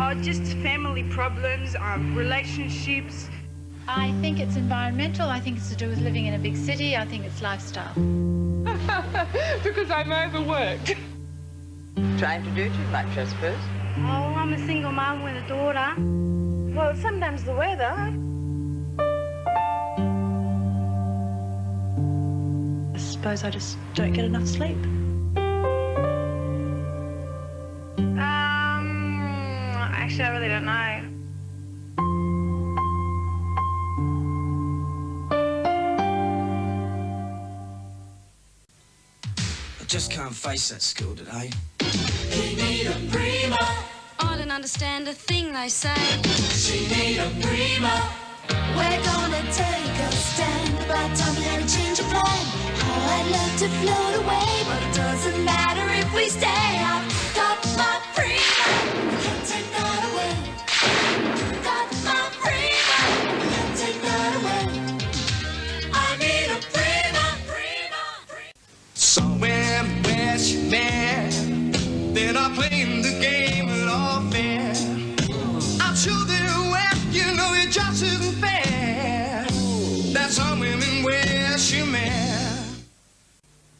Oh, just family problems, relationships. I think it's environmental. I think it's to do with living in a big city. I think it's lifestyle. Because I'm overworked. Trying to do too much, I suppose. Oh, I'm a single mum with a daughter. Well, sometimes the weather. I suppose I just don't get enough sleep. Actually, I really don't know. I just can't face that school today. We need a prima. I don't understand a thing they say. She need a prima. We're gonna take a stand. About time we had a change of plan. Oh, I'd love to float away, but it doesn't matter if we stay. I've got my prima. Can't take that away. Got my prima. Can't take that away. I need a prima. Somewhere where she met, they're not playing the game at all fair. I'm sure they're wet, you know it just isn't fair. That some women where she met.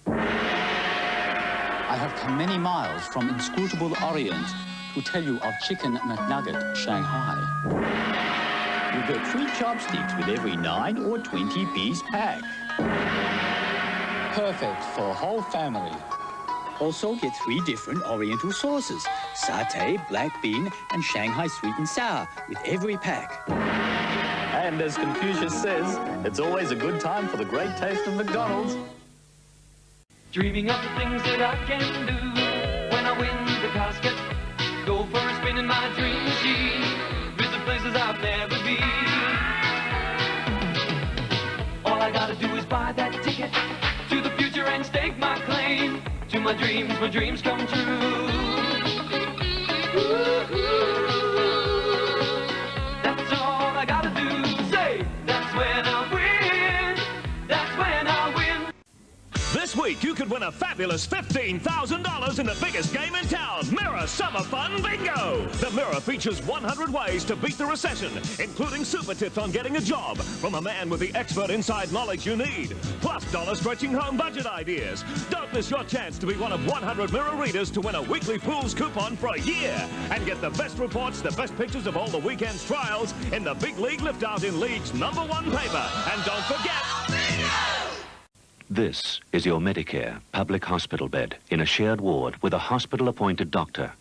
I have come many miles from inscrutable Orient to tell you of Chicken McNugget Shanghai. You get 3 chopsticks with every 9 or 20 piece pack. Perfect for a whole family. Also get 3 different Oriental sauces: satay, black bean, and Shanghai sweet and sour with every pack. And as Confucius says, it's always a good time for the great taste of McDonald's. Dreaming of the things that I can do when I win the casket. Go for a spin in my dream machine. Visit places I've never been. All I gotta do is buy that ticket to the future and stake my claim to my dreams come true. That's all I gotta do. Say, that's when I win. That's when I win. This week, you could win a fabulous $15,000 in the biggest game in town, Mirror Summer Fun Bingo. The Mirror features 100 ways to beat the recession, including super tips on getting a job from a man with the expert inside knowledge you need, plus dollar-stretching home budget ideas. Don't miss your chance to be one of 100 Mirror readers to win a weekly Pools coupon for a year and get the best reports, the best pictures of all the weekend's trials in the Big League Lift-Out in League's #1 paper. And don't forget... This is your Medicare public hospital bed in a shared ward with a hospital-appointed doctor.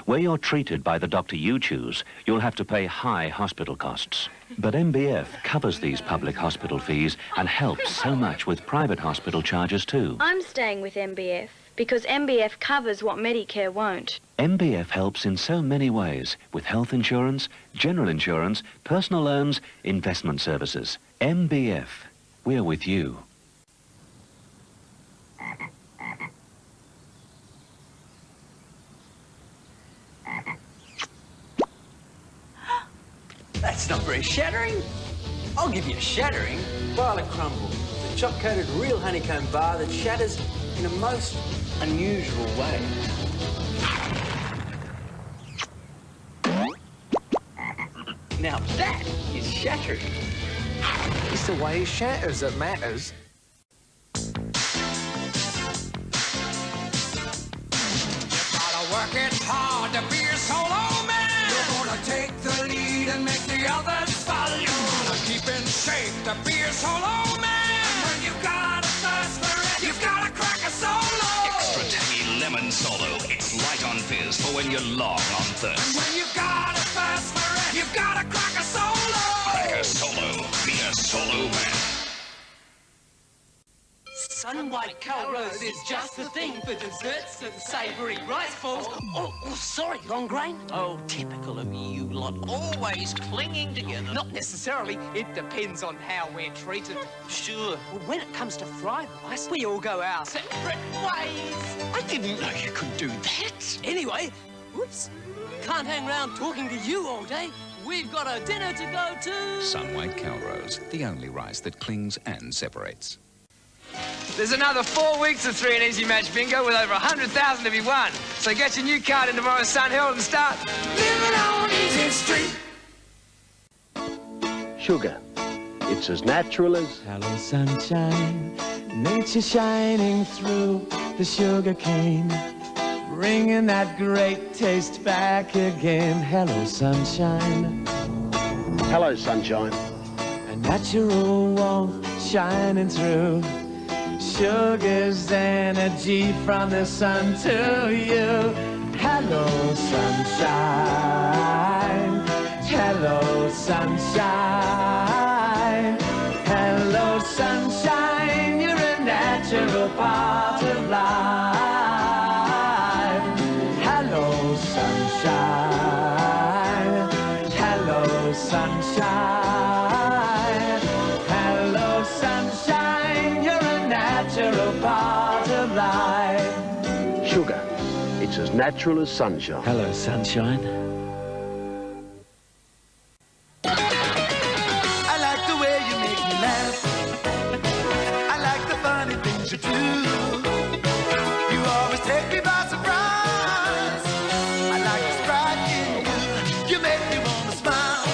Where you're treated by the doctor you choose, you'll have to pay high hospital costs. But MBF covers these public hospital fees and helps so much with private hospital charges too. I'm staying with MBF because MBF covers what Medicare won't. MBF helps in so many ways with health insurance, general insurance, personal loans, investment services. MBF, we're with you. That's not very shattering. I'll give you a shattering. Violet crumble, the chocolate-coated real honeycomb bar that shatters in a most unusual way. Now that is shattering. It's the way it shatters that matters. Work it hard to be a solo man. You're gonna take the lead and make the others follow. You're gonna keep in shape to be a solo man. And when you got a thirst for it, you've got to crack a solo. Extra tangy lemon solo. It's light on fizz for when you're long on thirst. And when you got a thirst for it, you've got to crack a solo. Crack a solo. Be a solo man. Sun-white Calrose is just the thing for desserts and savoury rice balls. Oh, sorry, long grain. Oh, typical of you lot, always clinging together. Not necessarily. It depends on how we're treated. Sure. Well, when it comes to fried rice, we all go our separate ways. I didn't know you could do that. Anyway, whoops, can't hang around talking to you all day. We've got a dinner to go to. Sun-white Calrose, the only rice that clings and separates. There's another 4 weeks of 3 and Easy Match Bingo with over 100,000 to be won. So get your new card in tomorrow's Sun Herald and start living on Easy Street. Sugar. It's as natural as... Hello, sunshine. Nature shining through the sugar cane. Bringing that great taste back again. Hello, sunshine. Hello, sunshine. A natural warmth shining through. Sugar's energy from the sun to you. Hello, sunshine. Hello, sunshine. Hello, sunshine. You're a natural part of life. Hello, sunshine. Hello, sunshine. Hello, sunshine. You're a natural part of life. Sugar. It's as natural as sunshine. Hello, sunshine. I like the way you make me laugh. I like the funny things you do. You always take me by surprise. I like the sprite in you. You make me want to smile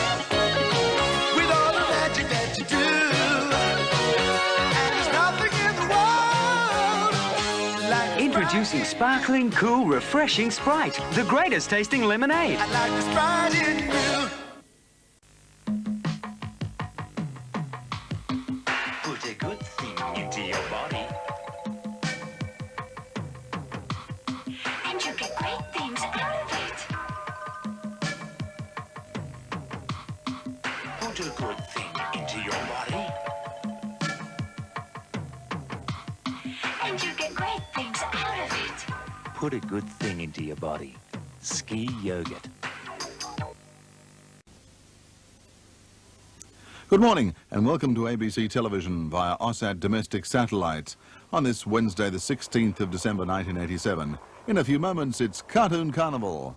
with all the magic that you do. And there's nothing in the world like Introducing sparkling, cool, refreshing Sprite, the greatest tasting lemonade. I like the sprite in you. Put a good thing into your body. And you get great things out of it. Put a good thing into your body. And you get great things out of it. Put a good thing into your body. Ski yogurt. Good morning and welcome to ABC Television via OSAT domestic satellites on this Wednesday the 16th of December 1987. In a few moments it's Cartoon Carnival.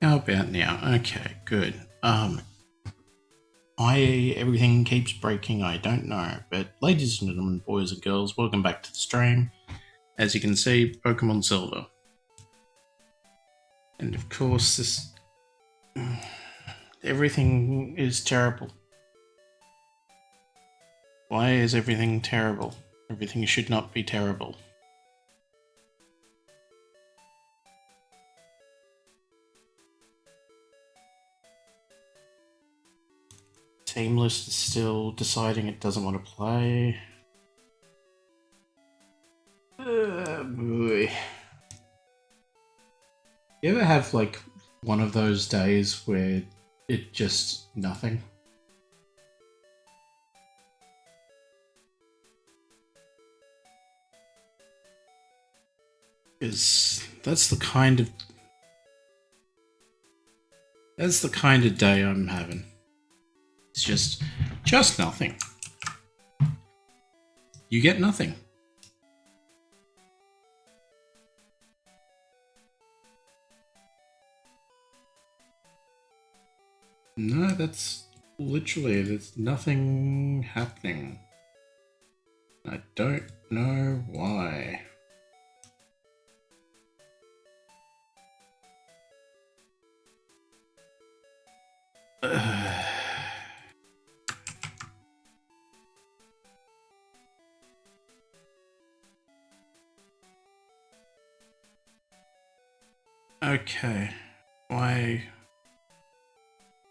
How about now? Okay, good. Why everything keeps breaking, I don't know. But ladies and gentlemen, boys and girls, welcome back to the stream. As you can see, Pokemon Silver. And of course, this... everything is terrible. Why is everything terrible? Everything should not be terrible. Team list is still deciding it doesn't want to play. Boy. You ever have like one of those days where it just nothing? That's the kind of day I'm having. It's just nothing. You get nothing. No, that's literally, there's nothing happening. I don't know why. Okay, why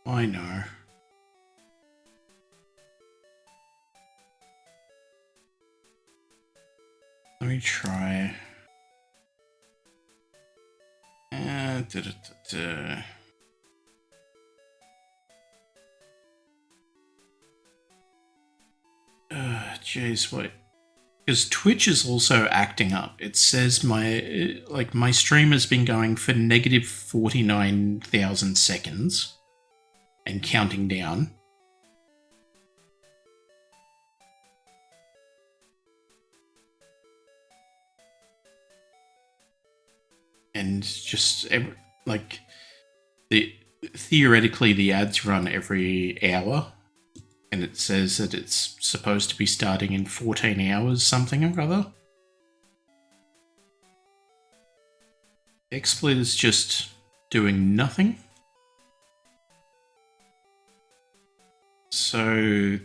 no? Let me try. Jeez, what? Because Twitch is also acting up. It says my stream has been going for negative 49,000 seconds and counting down. And just like theoretically the ads run every hour. And it says that it's supposed to be starting in 14 hours, something or other. XSplit is just doing nothing. So,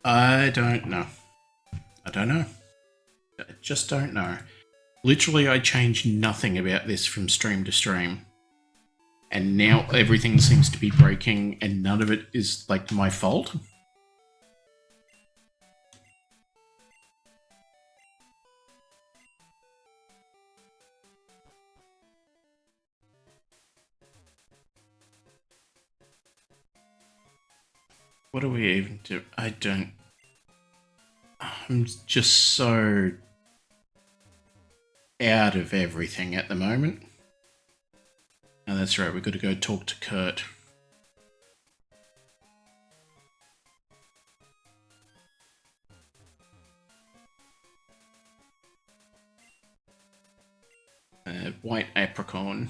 I don't know. I don't know. I just don't know. Literally, I changed nothing about this from stream to stream. And now everything seems to be breaking and none of it is, like, my fault. What do we even do? I'm just so out of everything at the moment. Oh, that's right, we've got to go talk to Kurt. White apricot.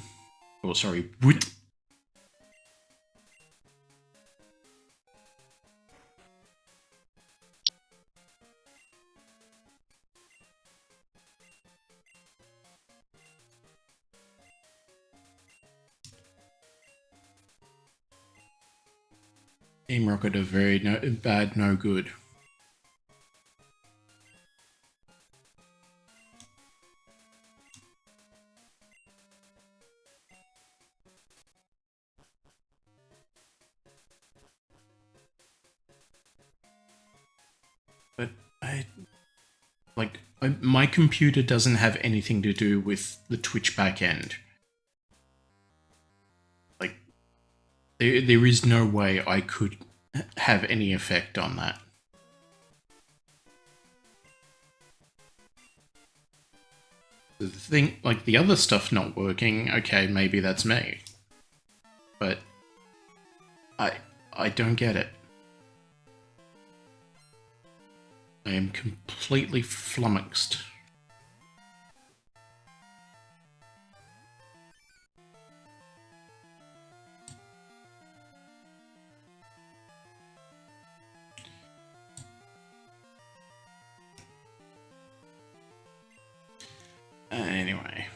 Oh, sorry, wood. Team Rocket are very bad, no good. But I My computer doesn't have anything to do with the Twitch backend. Like, there is no way I could have any effect on that. The thing, like the other stuff not working, okay, maybe that's me. But I don't get it. I am completely flummoxed. Anyway.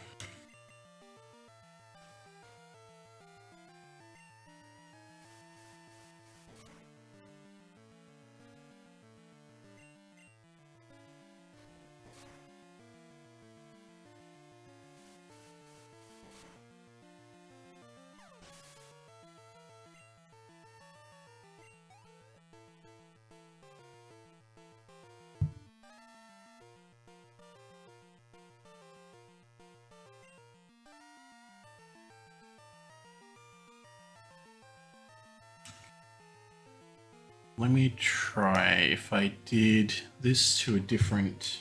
Let me try if I did this to a different...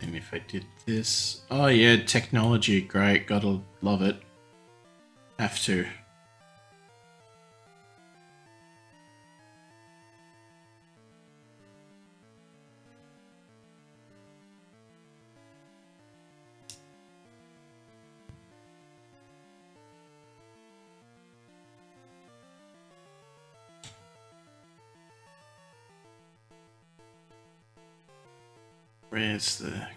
And if I did this... Oh yeah, technology, great, gotta love it. Have to. Where's the...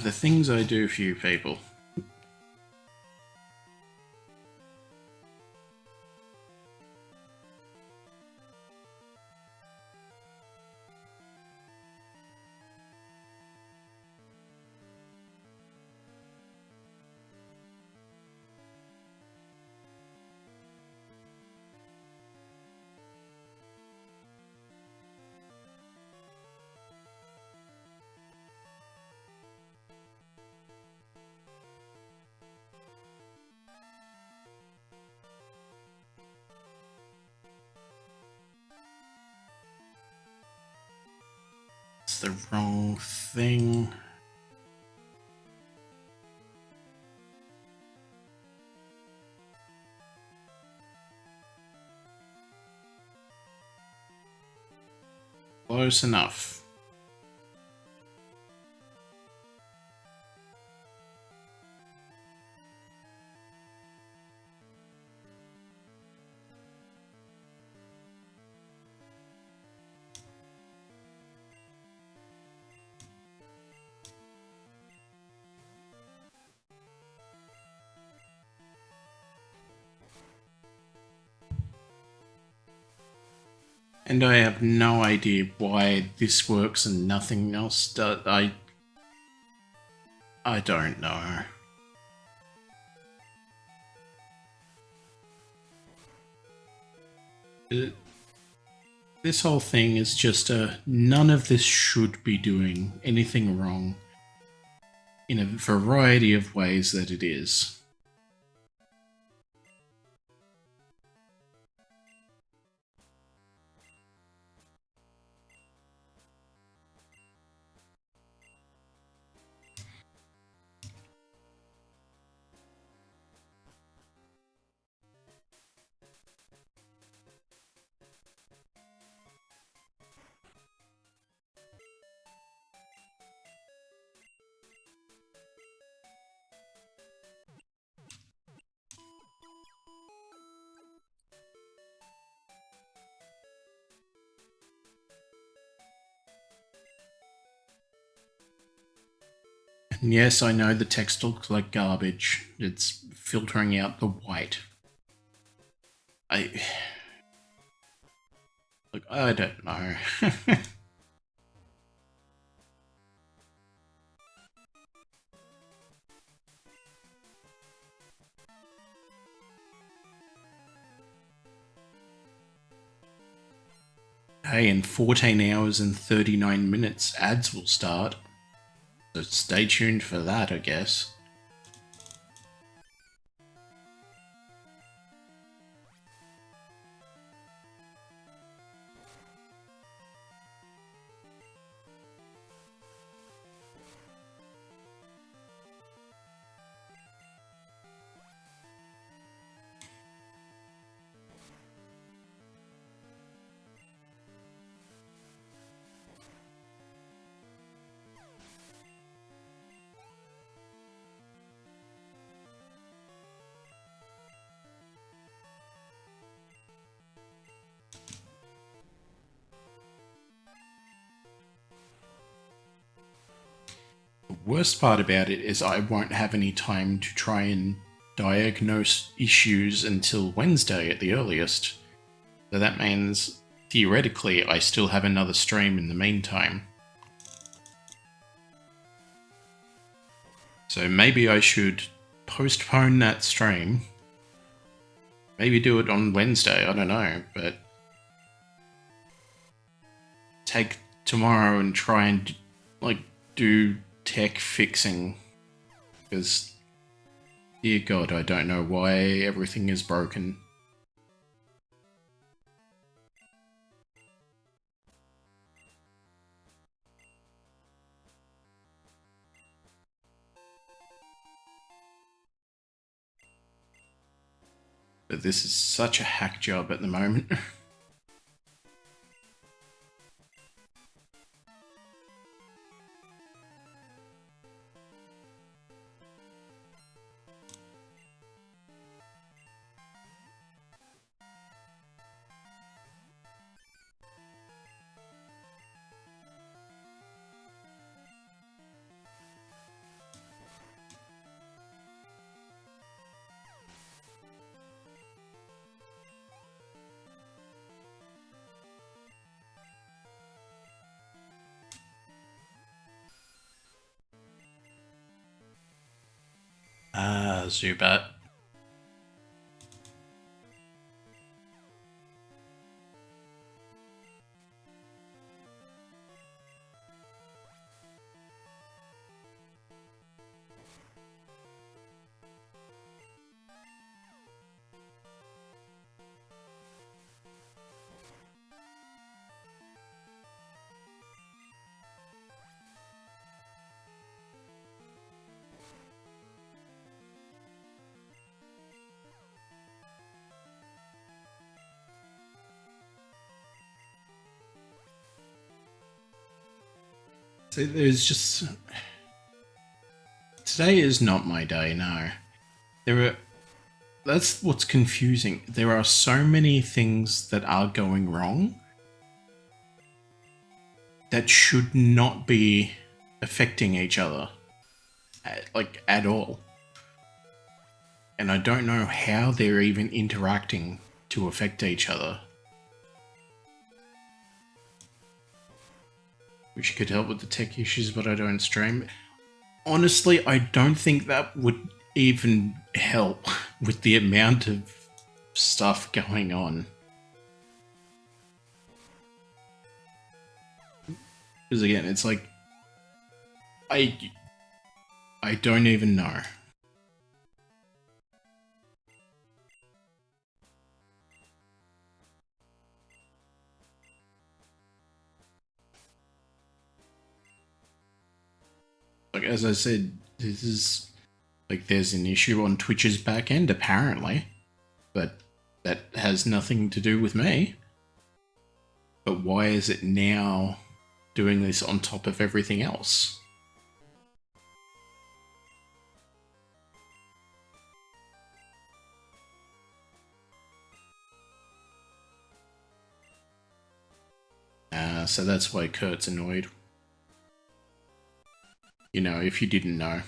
the things I do for you people. It's the wrong thing. Close enough. And I have no idea why this works and nothing else does. I don't know. This whole thing is just none of this should be doing anything wrong in a variety of ways that it is. And yes, I know the text looks like garbage. It's filtering out the white. Look, I don't know. Hey, in 14 hours and 39 minutes, ads will start. So stay tuned for that, I guess. The worst part about it is I won't have any time to try and diagnose issues until Wednesday at the earliest. So that means, theoretically, I still have another stream in the meantime. So maybe I should postpone that stream. Maybe do it on Wednesday, I don't know, but take tomorrow and try and, like, do tech fixing. Because, dear God, I don't know why everything is broken. But this is such a hack job at the moment. Ah, Zubat. So there's just... Today is not my day, no. That's what's confusing. There are so many things that are going wrong that should not be affecting each other, like, at all. And I don't know how they're even interacting to affect each other. Which could help with the tech issues, but I don't stream. Honestly, I don't think that would even help with the amount of stuff going on. Because again, it's like, I don't even know. Like, as I said, this is, like, there's an issue on Twitch's back end, apparently. But that has nothing to do with me. But why is it now doing this on top of everything else? So that's why Kurt's annoyed. You know, if you didn't know.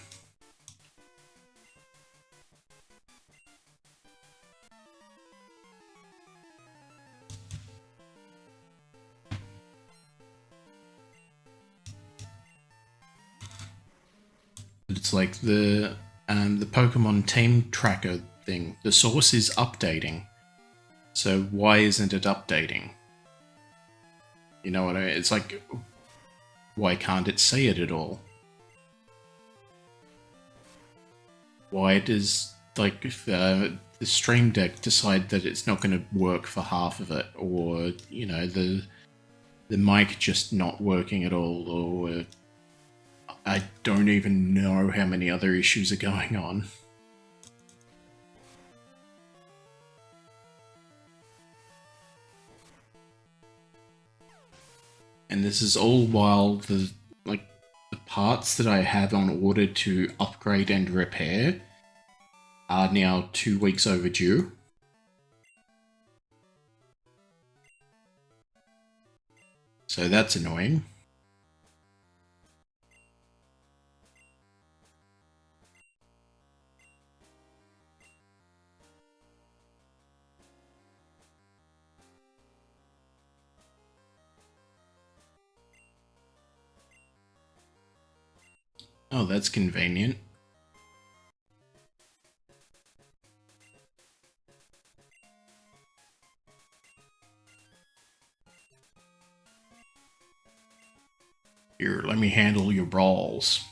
It's like the Pokemon team tracker thing. The source is updating. So why isn't it updating? You know what I mean? It's like, why can't it say it at all? Why does, like, the Stream Deck decide that it's not going to work for half of it? Or, you know, the mic just not working at all? Or I don't even know how many other issues are going on. And this is all while the parts that I have on order to upgrade and repair are now 2 weeks overdue. So that's annoying. Oh, that's convenient. Here, let me handle your brawls.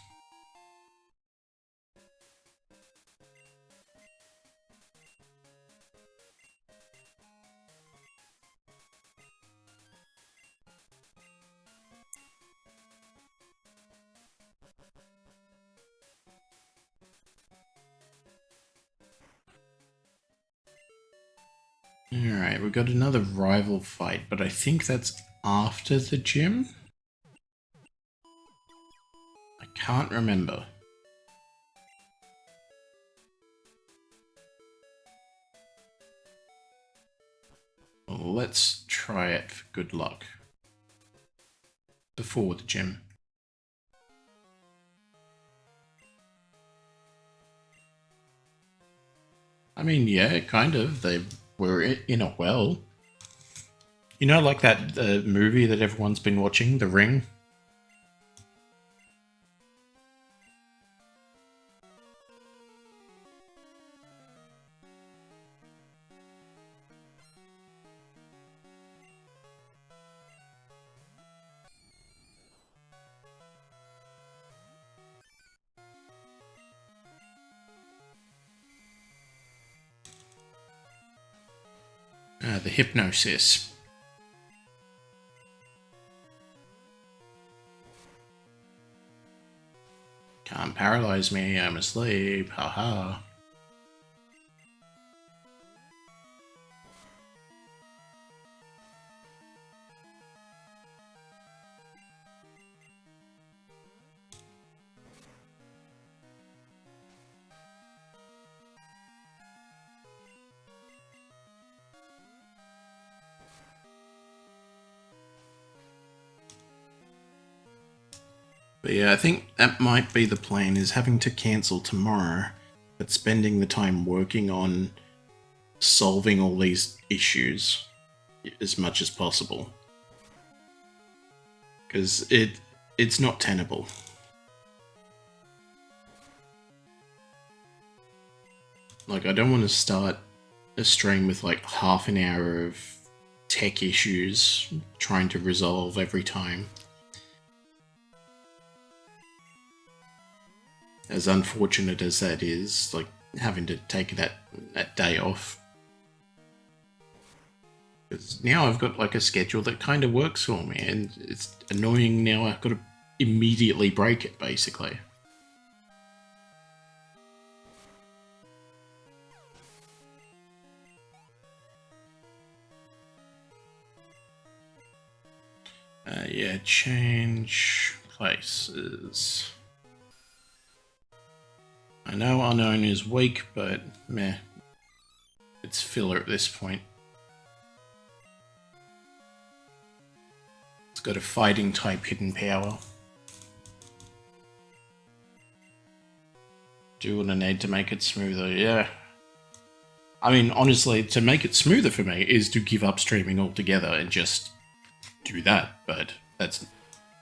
Alright, we've got another rival fight, but I think that's after the gym? I can't remember. Well, let's try it for good luck. Before the gym. I mean, yeah, kind of. They were in a well. You know, like that movie that everyone's been watching, The Ring? The hypnosis. Can't paralyze me, I'm asleep, haha. But yeah, I think that might be the plan, is having to cancel tomorrow, but spending the time working on solving all these issues as much as possible. Because it's not tenable. Like, I don't want to start a stream with like half an hour of tech issues trying to resolve every time. As unfortunate as that is, like having to take that day off. Because now I've got like a schedule that kind of works for me, and it's annoying now I've got to immediately break it, basically. Yeah, change places. I know Unknown is weak, but meh. It's filler at this point. It's got a fighting type hidden power. Do what I need to make it smoother, yeah. I mean, honestly, to make it smoother for me is to give up streaming altogether and just do that, but that's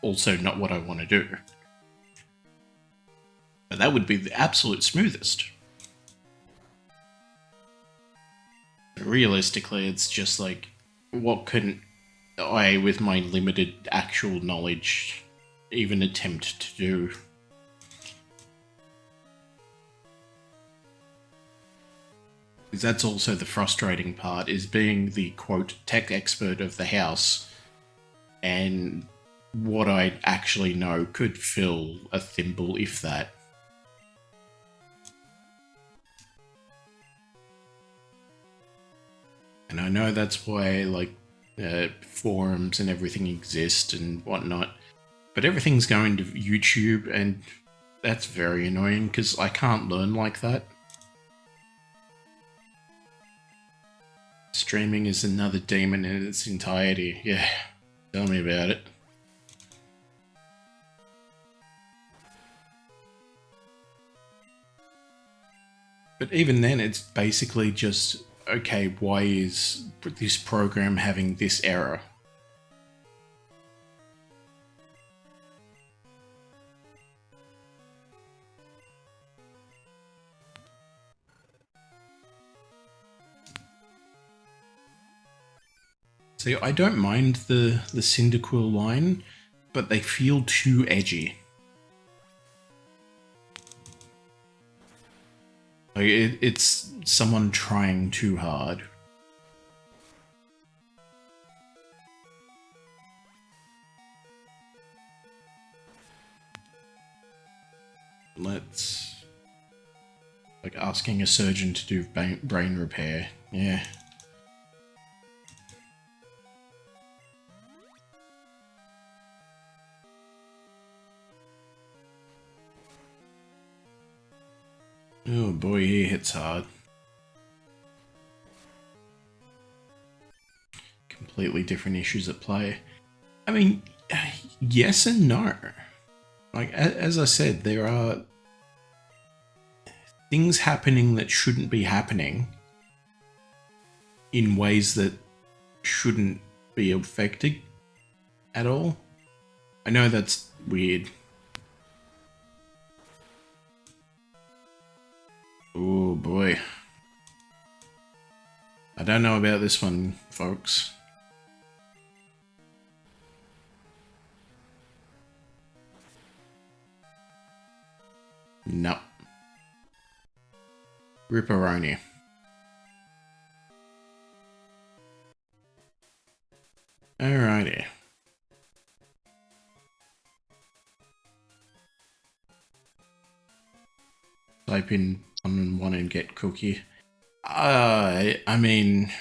also not what I want to do. That would be the absolute smoothest. Realistically, it's just like, what couldn't I, with my limited actual knowledge, even attempt to do? Because that's also the frustrating part, is being the, quote, tech expert of the house, and what I actually know could fill a thimble, if that. And I know that's why, like, forums and everything exist and whatnot, but everything's going to YouTube, and that's very annoying because I can't learn like that. Streaming is another demon in its entirety. Yeah, tell me about it. But even then, it's basically just, okay, why is this program having this error? See, I don't mind the Cyndaquil line, but they feel too edgy. Like it's someone trying too hard. Let's... like asking a surgeon to do brain repair. Yeah. Oh boy, he hits hard. Completely different issues at play. I mean, yes and no. Like, as I said, there are things happening that shouldn't be happening in ways that shouldn't be affected at all. I know that's weird. Oh boy. I don't know about this one, folks. No. Ripperoni. Alrighty. Type in 1 and get cookie. I mean,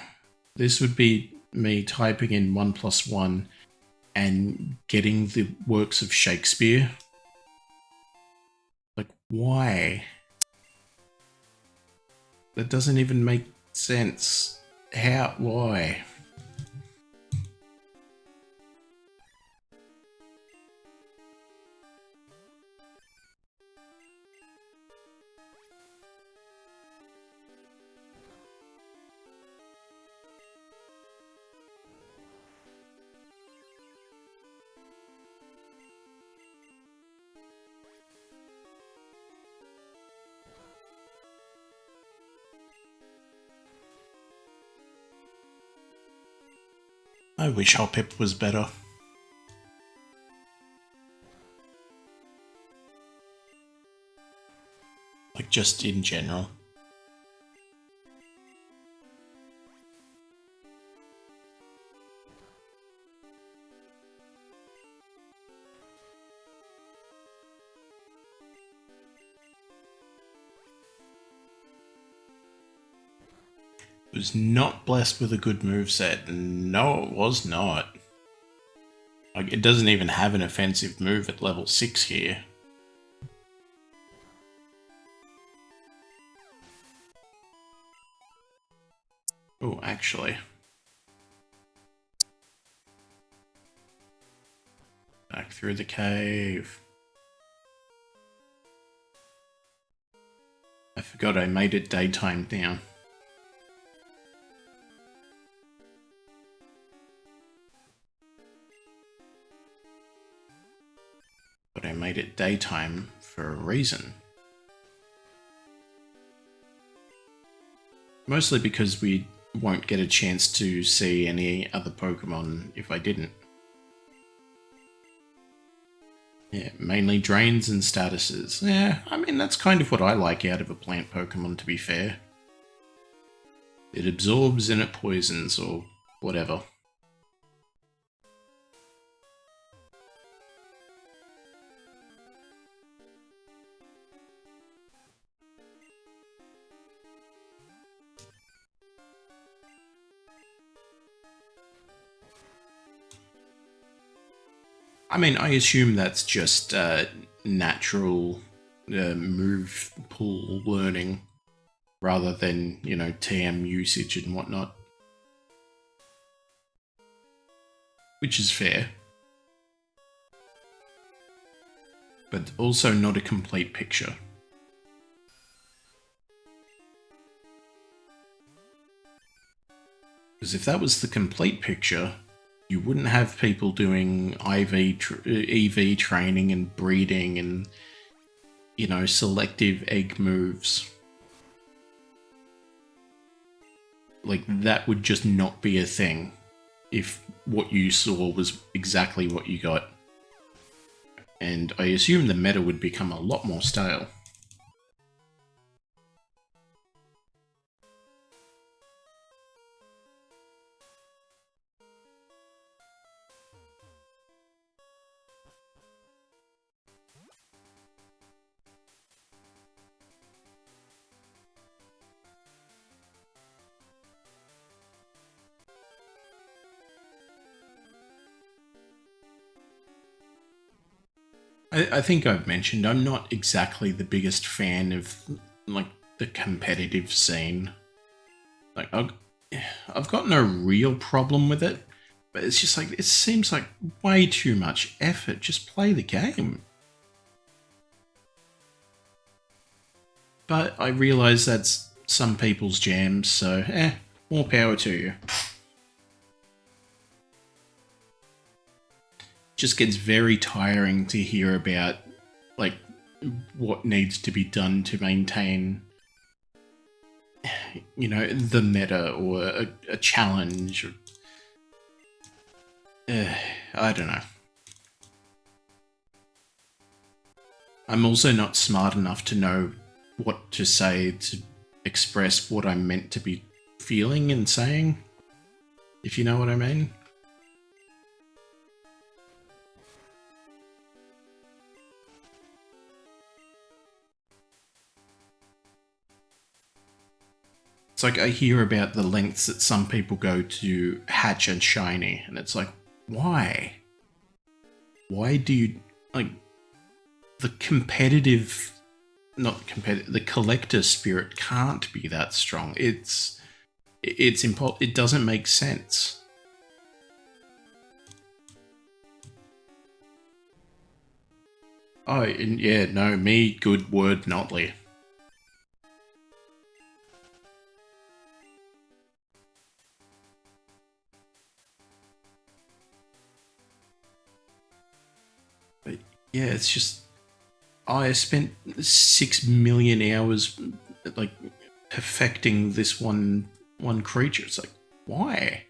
this would be me typing in 1 + 1 and getting the works of Shakespeare. Like, why? That doesn't even make sense. How? Why? I wish Hoppip was better. Like, just in general. Was not blessed with a good moveset. No, it was not. Like, it doesn't even have an offensive move at level 6 here. Oh, actually. Back through the cave. I forgot I made it daytime now. But I made it daytime for a reason. Mostly because we won't get a chance to see any other Pokemon if I didn't. Yeah, mainly drains and statuses. Yeah, I mean, that's kind of what I like out of a plant Pokemon, to be fair. It absorbs and it poisons, or whatever. I mean, I assume that's just natural move pool learning rather than, you know, TM usage and whatnot. Which is fair. But also not a complete picture. Because if that was the complete picture, you wouldn't have people doing EV training and breeding and, you know, selective egg moves. Like, that would just not be a thing if what you saw was exactly what you got. And I assume the meta would become a lot more stale. I think I've mentioned I'm not exactly the biggest fan of, like, the competitive scene. Like, I've got no real problem with it, but it's just like, it seems like way too much effort. Just play the game. But I realise that's some people's jams, so more power to you. Just gets very tiring to hear about, like, what needs to be done to maintain, you know, the meta or a challenge. I don't know. I'm also not smart enough to know what to say to express what I'm meant to be feeling and saying, if you know what I mean. It's like I hear about the lengths that some people go to hatch a shiny, and it's like, why? Why do you, like, the competitive, not competitive, the collector spirit can't be that strong. It doesn't make sense. Oh, and yeah, no, me, good word, Notley. But yeah, it's just, I spent 6 million hours, like, perfecting this one creature. It's like, why?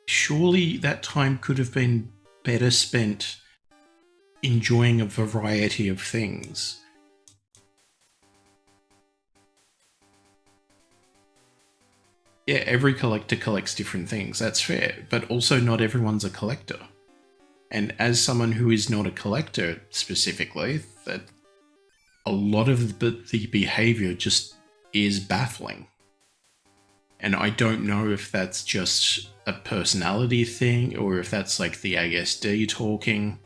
Surely that time could have been better spent enjoying a variety of things. Yeah, every collector collects different things, that's fair, but also not everyone's a collector. And as someone who is not a collector specifically, that a lot of the behavior just is baffling. And I don't know if that's just a personality thing or if that's like the ASD talking.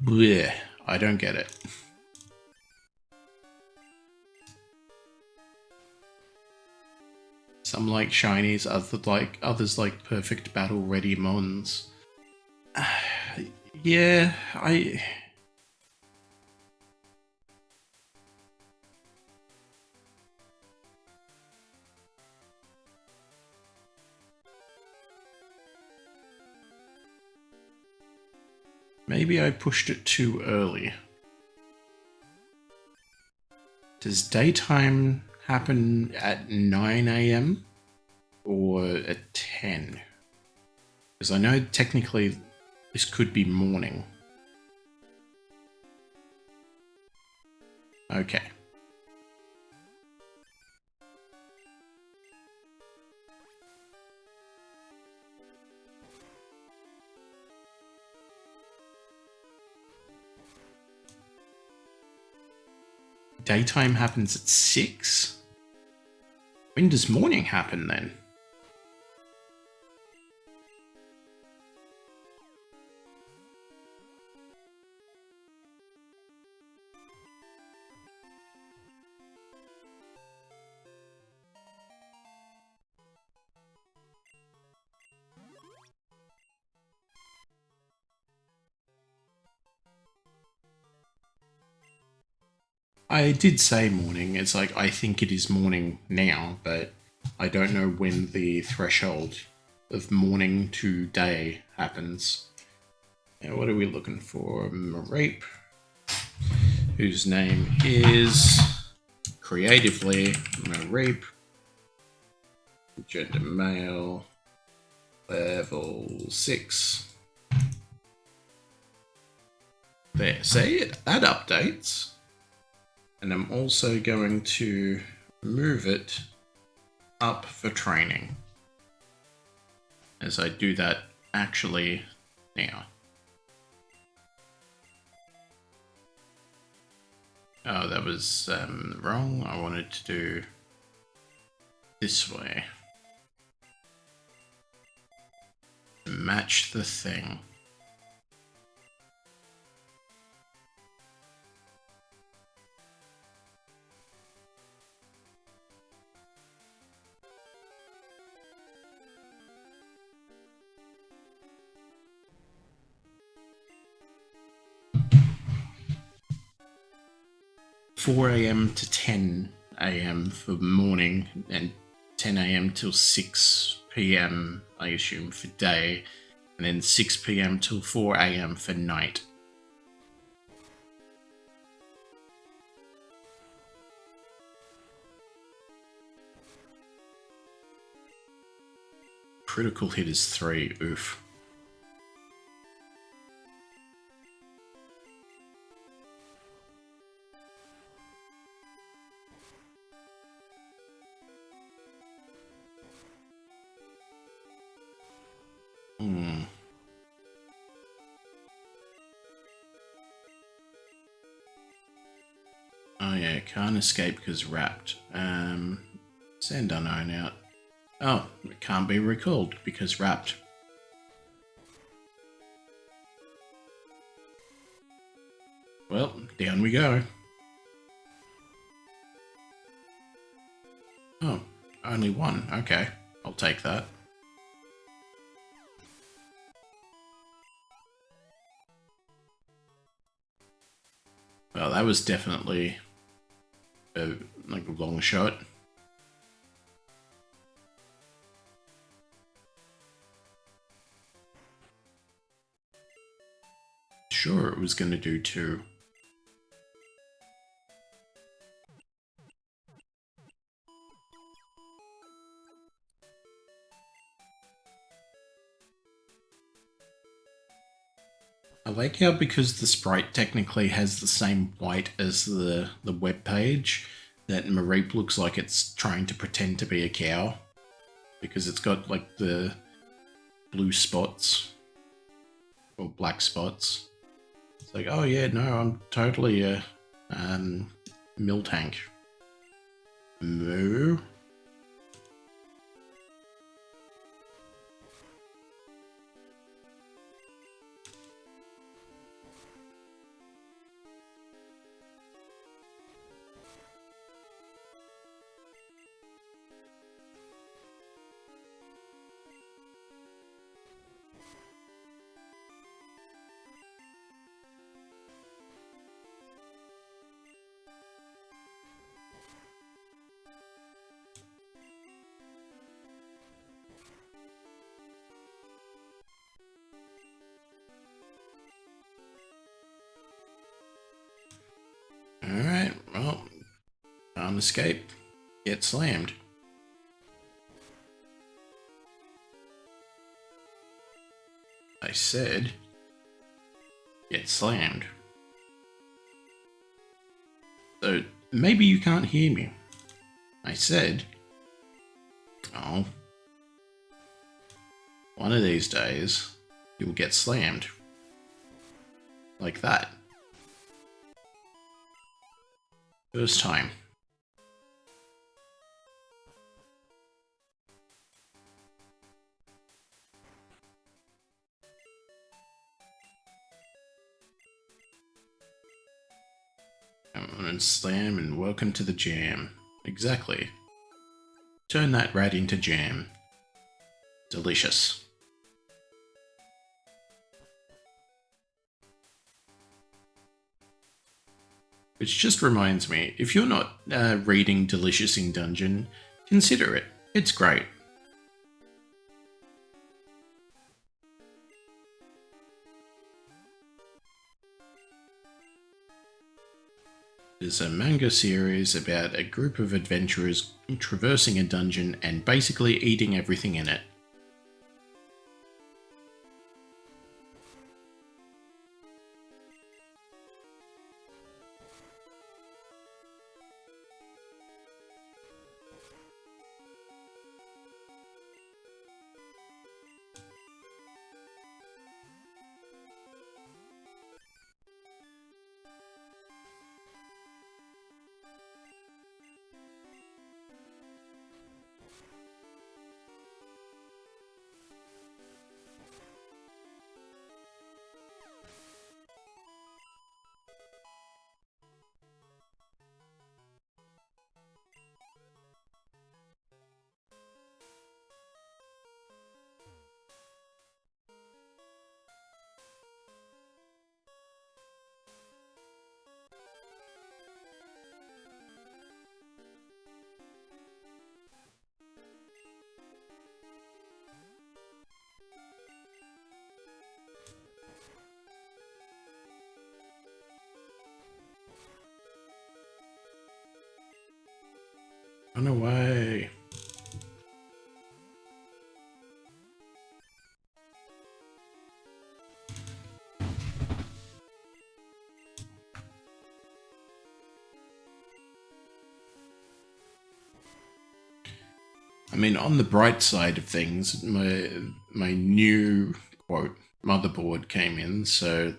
Blech, I don't get it. Some like shinies, others like perfect battle ready mons. Yeah, maybe I pushed it too early. Does daytime happen at 9 a.m. or at 10? Because I know technically this could be morning. Okay. Daytime happens at 6? When does morning happen then? I did say morning. It's like, I think it is morning now, but I don't know when the threshold of morning to day happens. Now, what are we looking for? Mareep, whose name is creatively Mareep, gender male, level 6. There, see, that updates. And I'm also going to move it up for training as I do that actually now. Oh, that was wrong. I wanted to do this way. Match the thing. $4 a.m. to 10 a.m. for morning, and 10 a.m. till 6 p.m. I assume for day, and then 6 p.m. till 4 a.m. for night. Critical hit is 3, oof. Oh yeah, can't escape because wrapped. Send unknown out. Oh, it can't be recalled because wrapped. Well, down we go. Oh, only one. Okay, I'll take that. Well, that was definitely a long shot. Sure, it was going to do 2. I like how, because the sprite technically has the same white as the web page, that Mareep looks like it's trying to pretend to be a cow, because it's got like the blue spots or black spots. It's like, oh yeah, no, I'm totally a mill tank. Moo. Alright, well, can't escape. Get slammed. I said, get slammed. So, maybe you can't hear me. I said, oh, one of these days, you'll get slammed. Like that. First time. Come on and slam and welcome to the jam. Exactly. Turn that rat into jam. Delicious. Which just reminds me, if you're not reading Delicious in Dungeon, consider it. It's great. It's a manga series about a group of adventurers traversing a dungeon and basically eating everything in it. Run away. I mean, on the bright side of things, my new, quote, motherboard came in, so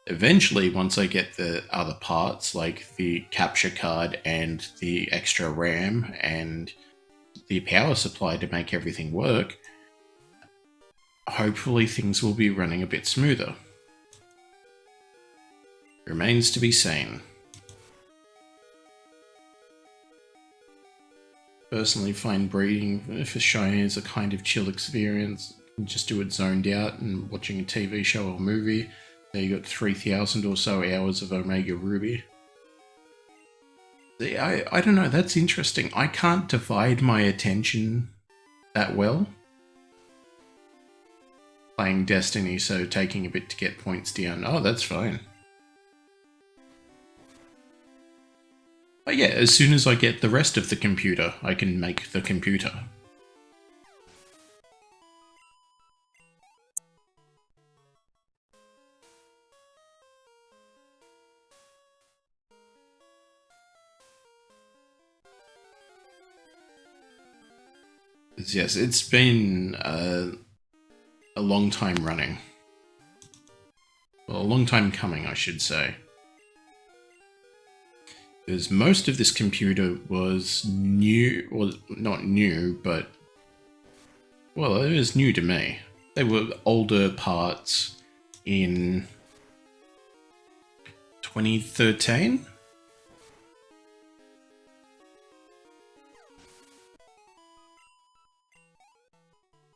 eventually, once I get the other parts, like the capture card and the extra RAM and the power supply to make everything work, hopefully things will be running a bit smoother. Remains to be seen. Personally find breeding for Shiny is a kind of chill experience. You just do it zoned out and watching a TV show or movie. There you got 3,000 or so hours of Omega Ruby. I don't know, that's interesting. I can't divide my attention that well. Playing Destiny, so taking a bit to get points down. Oh, that's fine. But yeah, as soon as I get the rest of the computer, I can make the computer. Yes, it's been a long time running. Well, a long time coming, I should say. Because most of this computer was new, well, not new, but, well, it was new to me. They were older parts in 2013?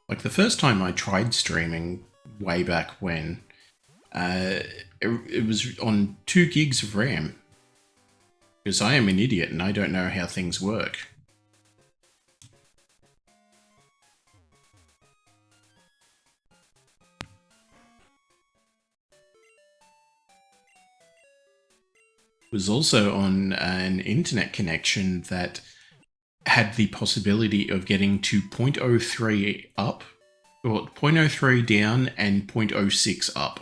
Like, the first time I tried streaming, way back when, it was on 2 gigs of RAM. Because I am an idiot and I don't know how things work. It was also on an internet connection that had the possibility of getting to 0.03 up, or 0.03 down and 0.06 up,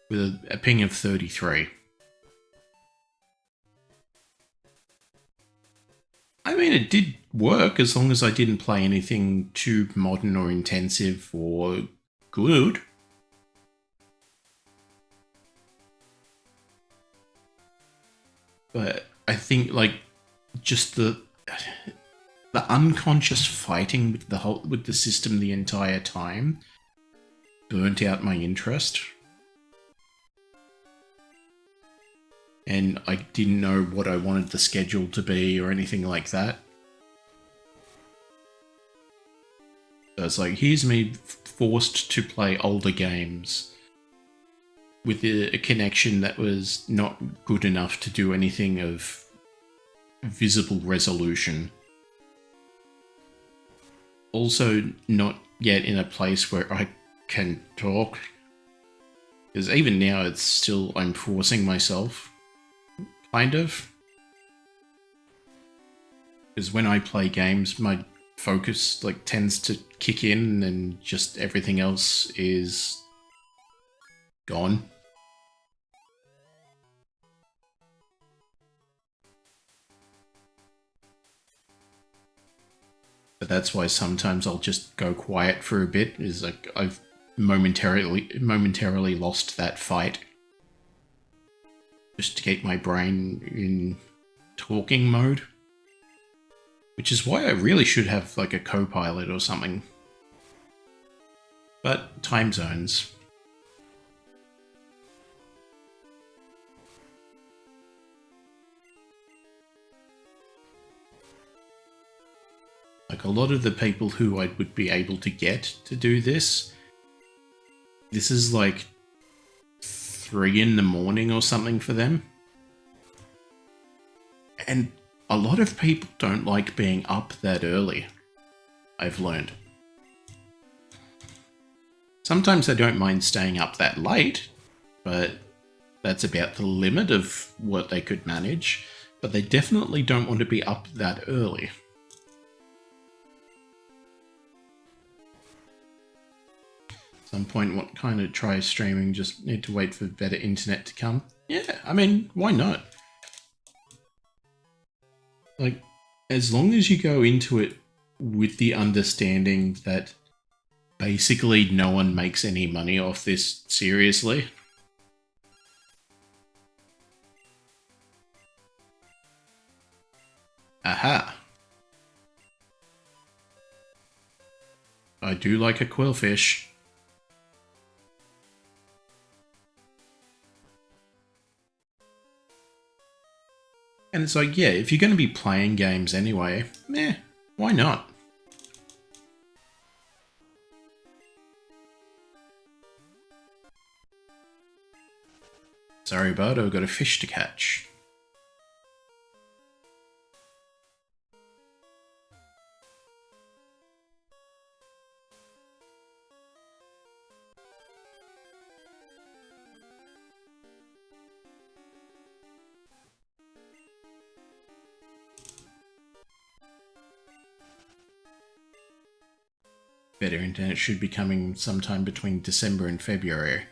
with a ping of 33. I mean, it did work as long as I didn't play anything too modern or intensive or good. But I think, like, just the unconscious fighting with the system the entire time burnt out my interest. And I didn't know what I wanted the schedule to be or anything like that. So it's like, here's me forced to play older games with a connection that was not good enough to do anything of visible resolution. Also, not yet in a place where I can talk. Because even now, it's still, I'm forcing myself. Kind of. Because when I play games, my focus like tends to kick in and just everything else is gone. But that's why sometimes I'll just go quiet for a bit, is like I've momentarily lost that fight. Just to keep my brain in talking mode. Which is why I really should have like a co-pilot or something. But time zones. Like a lot of the people who I would be able to get to do this is like 3 in the morning or something for them. And a lot of people don't like being up that early, I've learned. Sometimes they don't mind staying up that late, but that's about the limit of what they could manage. But they definitely don't want to be up that early. At some point, what kind of try streaming, just need to wait for better internet to come? Yeah, I mean, why not? Like, as long as you go into it with the understanding that basically no one makes any money off this seriously. Aha. I do like a quillfish. And it's like, yeah, if you're going to be playing games anyway, why not? Sorry, bud, I've got a fish to catch. Better internet should be coming sometime between December and February.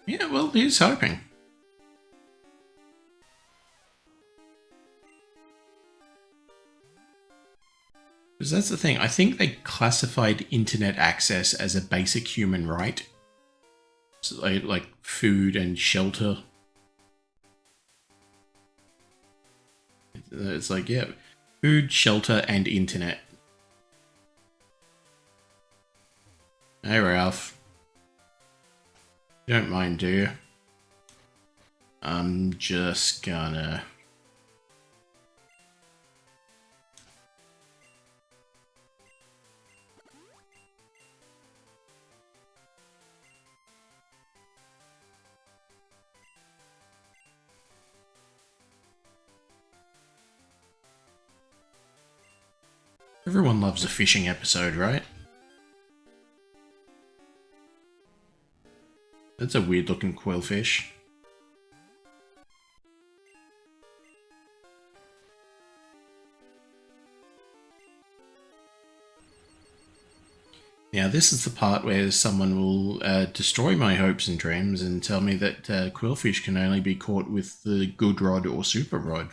Yeah, well, here's hoping. Because that's the thing, I think they classified internet access as a basic human right. So like food and shelter. It's like, yeah, food, shelter, and internet. Hey, Ralph. You don't mind, do you? I'm just gonna... Everyone loves a fishing episode, right? That's a weird looking quillfish. Now this is the part where someone will destroy my hopes and dreams and tell me that quillfish can only be caught with the good rod or super rod.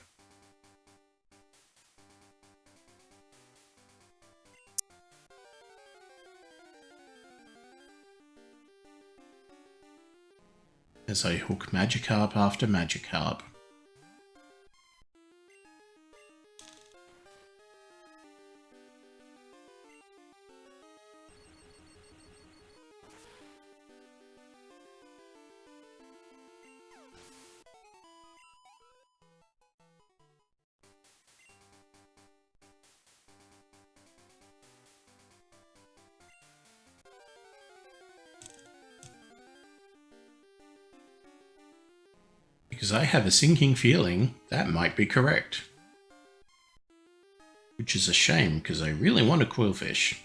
As I hook Magikarp after Magikarp. Because I have a sinking feeling that might be correct. Which is a shame, because I really want a quillfish.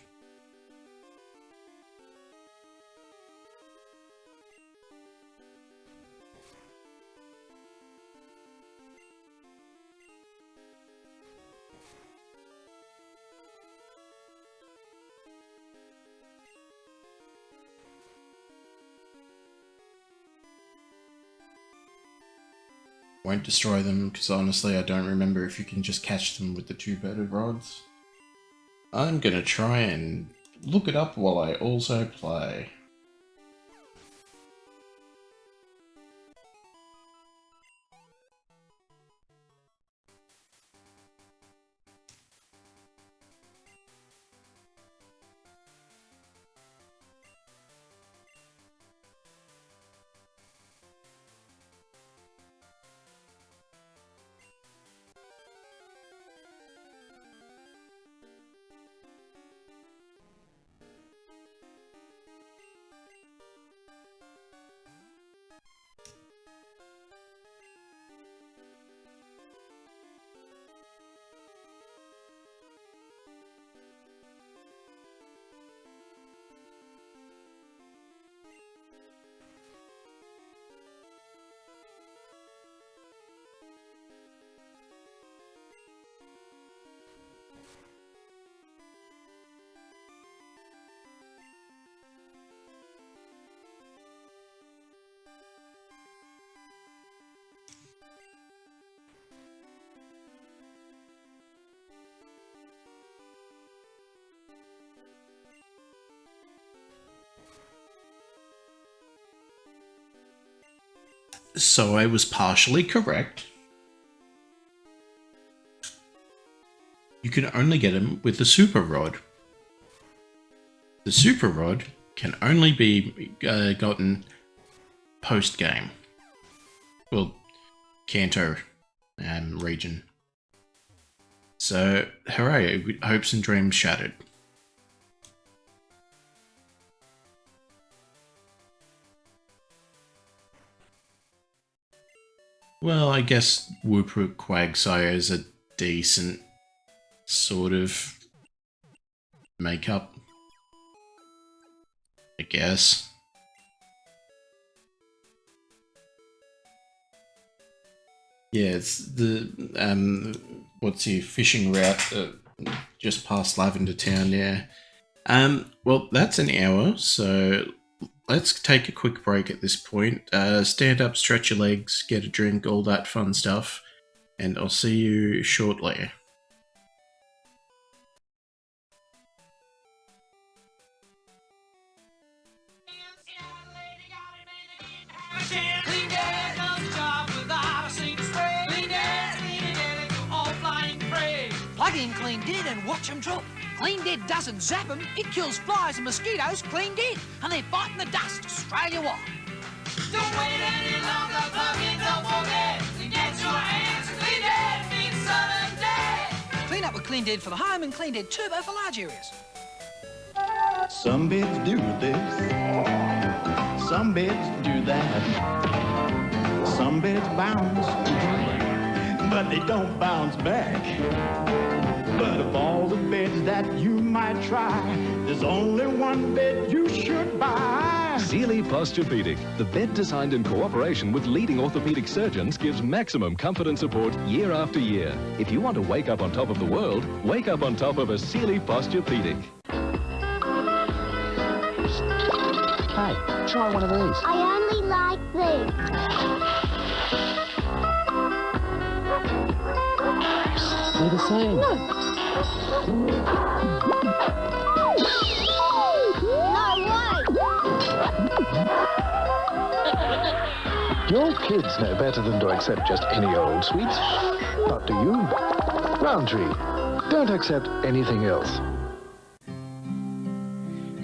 Won't destroy them, because honestly I don't remember if you can just catch them with the two-bedded rods. I'm gonna try and look it up while I also play. So I was partially correct. You can only get him with the super rod. The super rod can only be gotten post-game. Well, Kanto region. So, hooray, hopes and dreams shattered. Well, I guess Whooproot Quagsire is a decent sort of makeup, I guess. Yeah, it's the what's your fishing route just past Lavender Town, yeah. Well, that's an hour, so let's take a quick break at this point. Stand up, stretch your legs, get a drink, all that fun stuff, and I'll see you shortly. Plug in Clean Dead and watch them drop. Clean Dead doesn't zap them, it kills flies and mosquitoes clean dead, and they're biting the dust Australia-wide. Don't wait any longer, plug in, don't forget to get your hands Clean Dead means sudden death. Clean up with Clean Dead for the home and Clean Dead Turbo for large areas. Some beds do this, some beds do that, some beds bounce, but they don't bounce back. But of all the beds that you might try, there's only one bed you should buy. Sealy Posturepedic, the bed designed in cooperation with leading orthopedic surgeons, gives maximum comfort and support year after year. If you want to wake up on top of the world, wake up on top of a Sealy Posturepedic. Hey, try one of these. I only like these. They're the same. Your kids know better than to accept just any old sweets. But do you? Roundtree, don't accept anything else.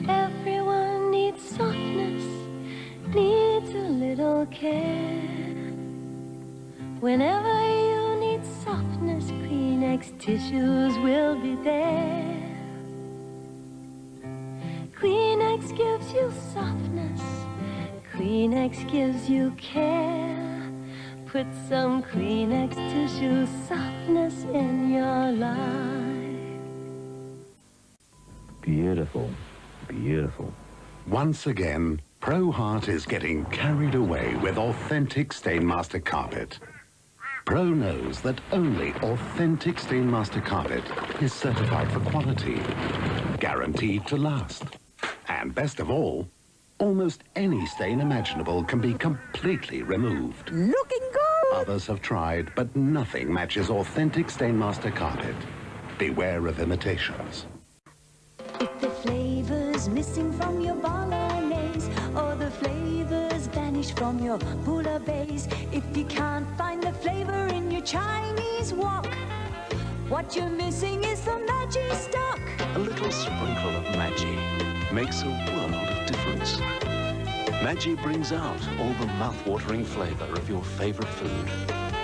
Everyone needs softness, needs a little care. Whenever you need softness, Kleenex tissues will be there. Kleenex gives you softness, Kleenex gives you care. Put some Kleenex tissue softness in your life. Beautiful. Beautiful. Once again, Pro Heart is getting carried away with authentic Stainmaster carpet. Pro knows that only authentic Stainmaster carpet is certified for quality, guaranteed to last. And best of all, almost any stain imaginable can be completely removed. Looking good! Others have tried, but nothing matches authentic Stainmaster carpet. Beware of imitations. If the flavor's missing from your bolognese, or the flavors vanish from your bouillabaisse, if you can't find the flavor in your Chinese wok, what you're missing is the Maggi stock. A little sprinkle of Maggi makes a world of difference. Maggi brings out all the mouth-watering flavor of your favorite food.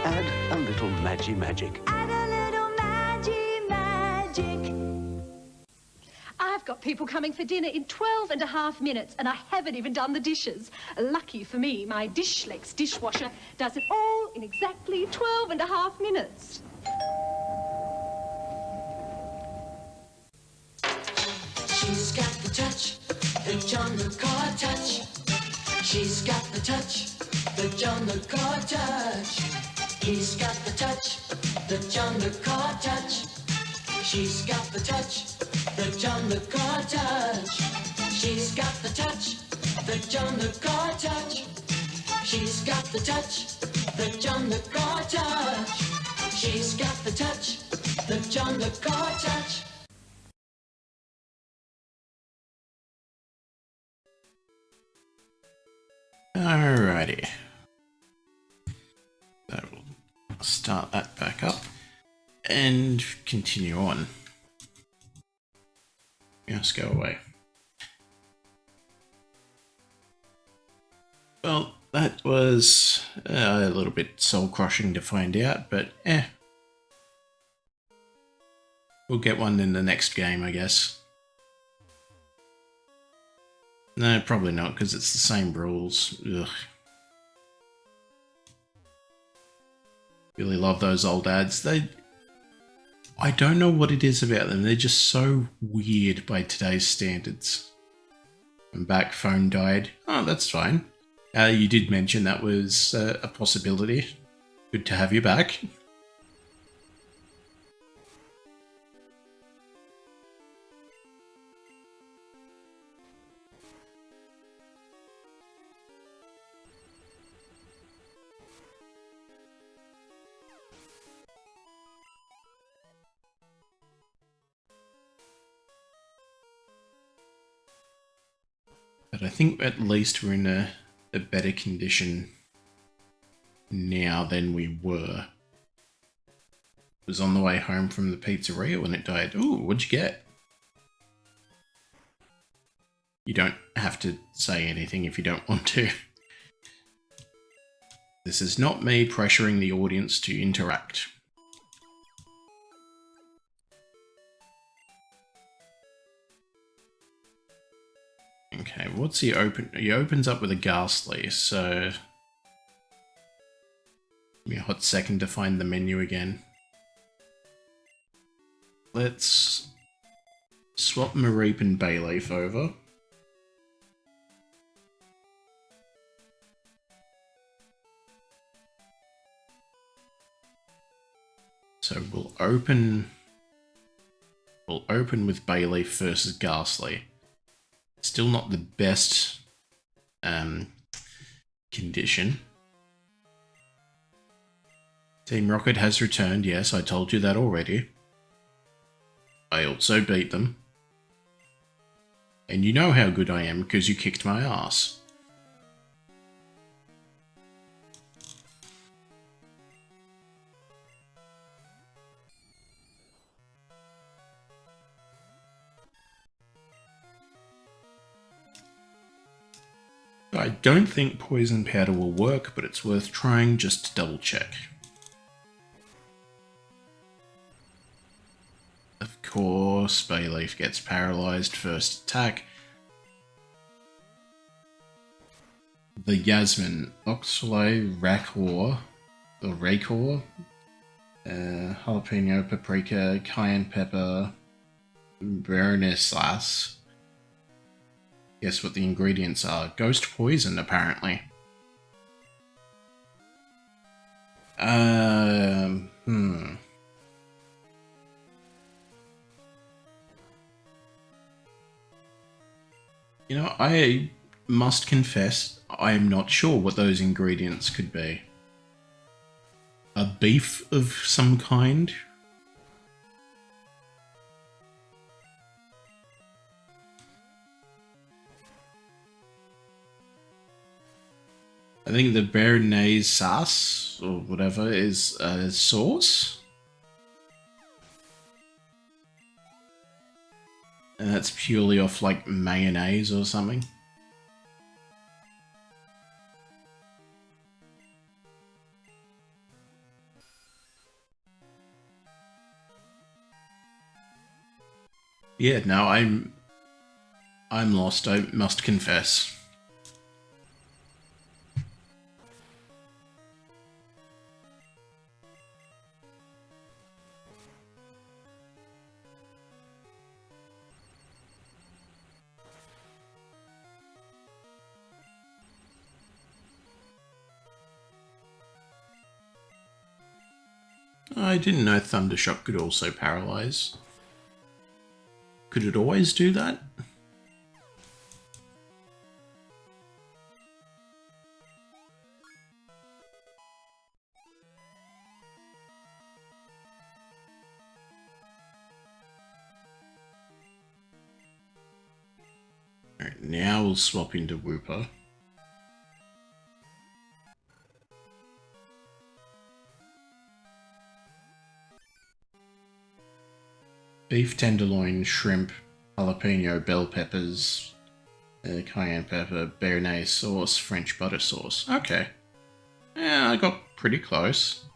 Add a little Maggi magic. Add a little Maggi magic. I've got people coming for dinner in 12.5 minutes, and I haven't even done the dishes. Lucky for me, my Dishlex dishwasher does it all in exactly 12.5 minutes. She's got the touch, the John McCall touch. She's got the touch, the John McCall touch. He's got the touch, the John McCall touch. She's got the touch, the John McCall touch. She's got the touch, the John McCall touch. She's got the touch, the John McCall touch. She's got the touch, the John McCall touch. Alrighty. So we'll start that back up and continue on. Just go away. Well, that was a little bit soul-crushing to find out, but we'll get one in the next game, I guess. No, probably not, because it's the same rules. Ugh. Really love those old ads. I don't know what it is about them. They're just so weird by today's standards. I'm back, phone died. Oh, that's fine. You did mention that was a possibility. Good to have you back. But I think at least we're in a better condition now than we were. It was on the way home from the pizzeria when it died. Ooh, what'd you get? You don't have to say anything if you don't want to. This is not me pressuring the audience to interact. Okay, what's he open? He opens up with a ghastly, so give me a hot second to find the menu again. Let's swap Mareep and Bayleaf over. So we'll open with Bayleaf versus Ghastly. Still not the best condition. Team Rocket has returned, yes, I told you that already. I also beat them. And you know how good I am because you kicked my ass. I don't think poison powder will work, but it's worth trying just to double check. Of course, Bayleaf gets paralyzed first attack. The Yasmin, Oxalate, Rakor, or Rakor, jalapeno, paprika, cayenne pepper, Berenice sauce. Guess what the ingredients are? Ghost poison, apparently. You know, I must confess, I am not sure what those ingredients could be. A beef of some kind? I think the Béarnaise sauce, or whatever, is a sauce. And that's purely off, like, mayonnaise or something. Yeah, no, I'm lost, I must confess. I didn't know Thundershock could also paralyze. Could it always do that? Alright, now we'll swap into Wooper. Beef tenderloin, shrimp, jalapeno, bell peppers, cayenne pepper, béarnaise sauce, French butter sauce. Okay. Yeah, I got pretty close.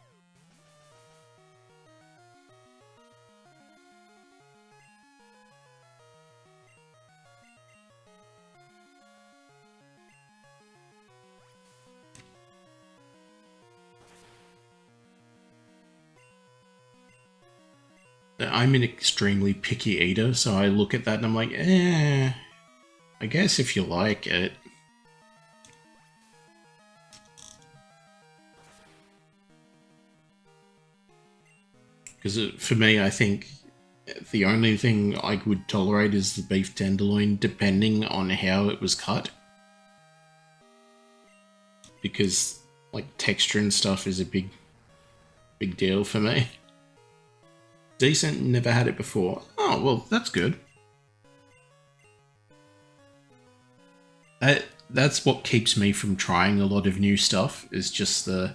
I'm an extremely picky eater, so I look at that and I'm like, I guess if you like it. Because for me, I think the only thing I would tolerate is the beef tenderloin, depending on how it was cut. Because, like, texture and stuff is a big deal for me. Decent, never had it before. Oh, well, that's good. That's what keeps me from trying a lot of new stuff, is just the...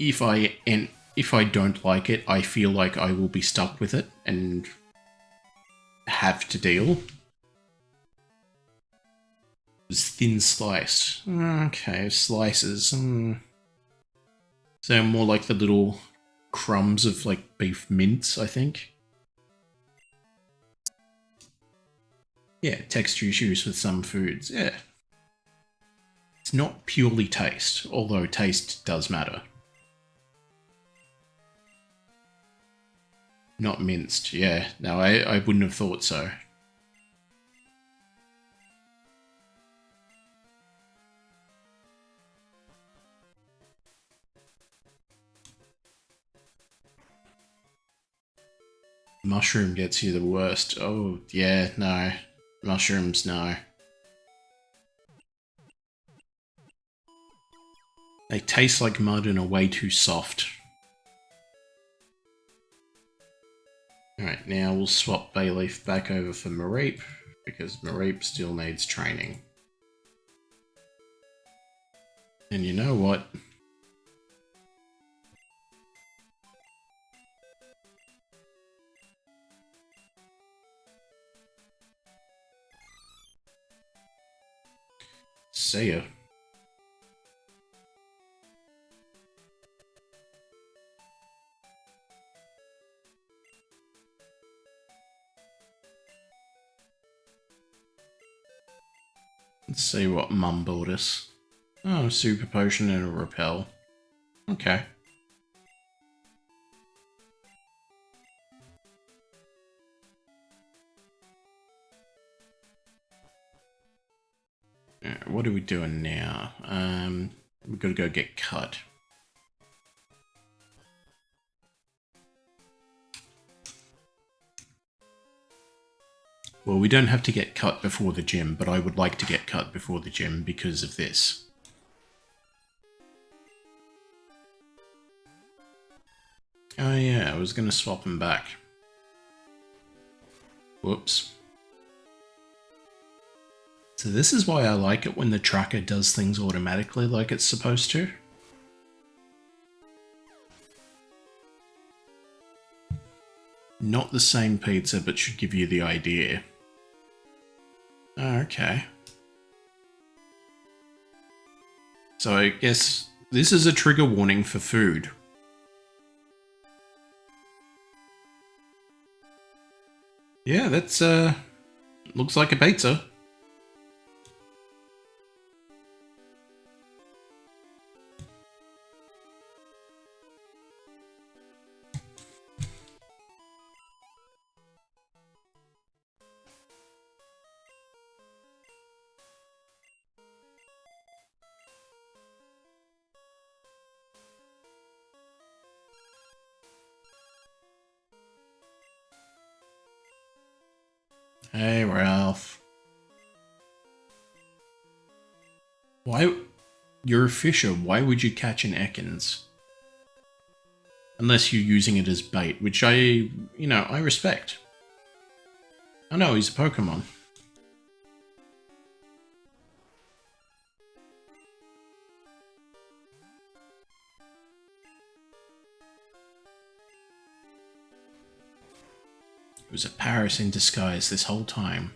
If I don't like it, I feel like I will be stuck with it and have to deal. It's thin sliced. Okay, slices. So more like the little crumbs of, like, beef mince, I think. Yeah, texture issues with some foods, yeah. It's not purely taste, although taste does matter. Not minced, yeah. No, I wouldn't have thought so. Mushroom gets you the worst. Oh, yeah, no. Mushrooms, no. They taste like mud and are way too soft. Alright, now we'll swap Bayleaf back over for Mareep, because Mareep still needs training. And you know what? See ya. Let's see what Mum bought us. Oh, a super potion and a repel. Okay. Alright, what are we doing now? We've got to go get cut. Well, we don't have to get cut before the gym, but I would like to get cut before the gym because of this. Oh yeah, I was going to swap them back. Whoops. So this is why I like it when the tracker does things automatically like it's supposed to. Not the same pizza, but should give you the idea. Okay. So I guess this is a trigger warning for food. Yeah, that's looks like a pizza. Hey, Ralph. Why? You're a fisher. Why would you catch an Ekans? Unless you're using it as bait, which I respect. I know, he's a Pokemon. It was a Paris in disguise this whole time.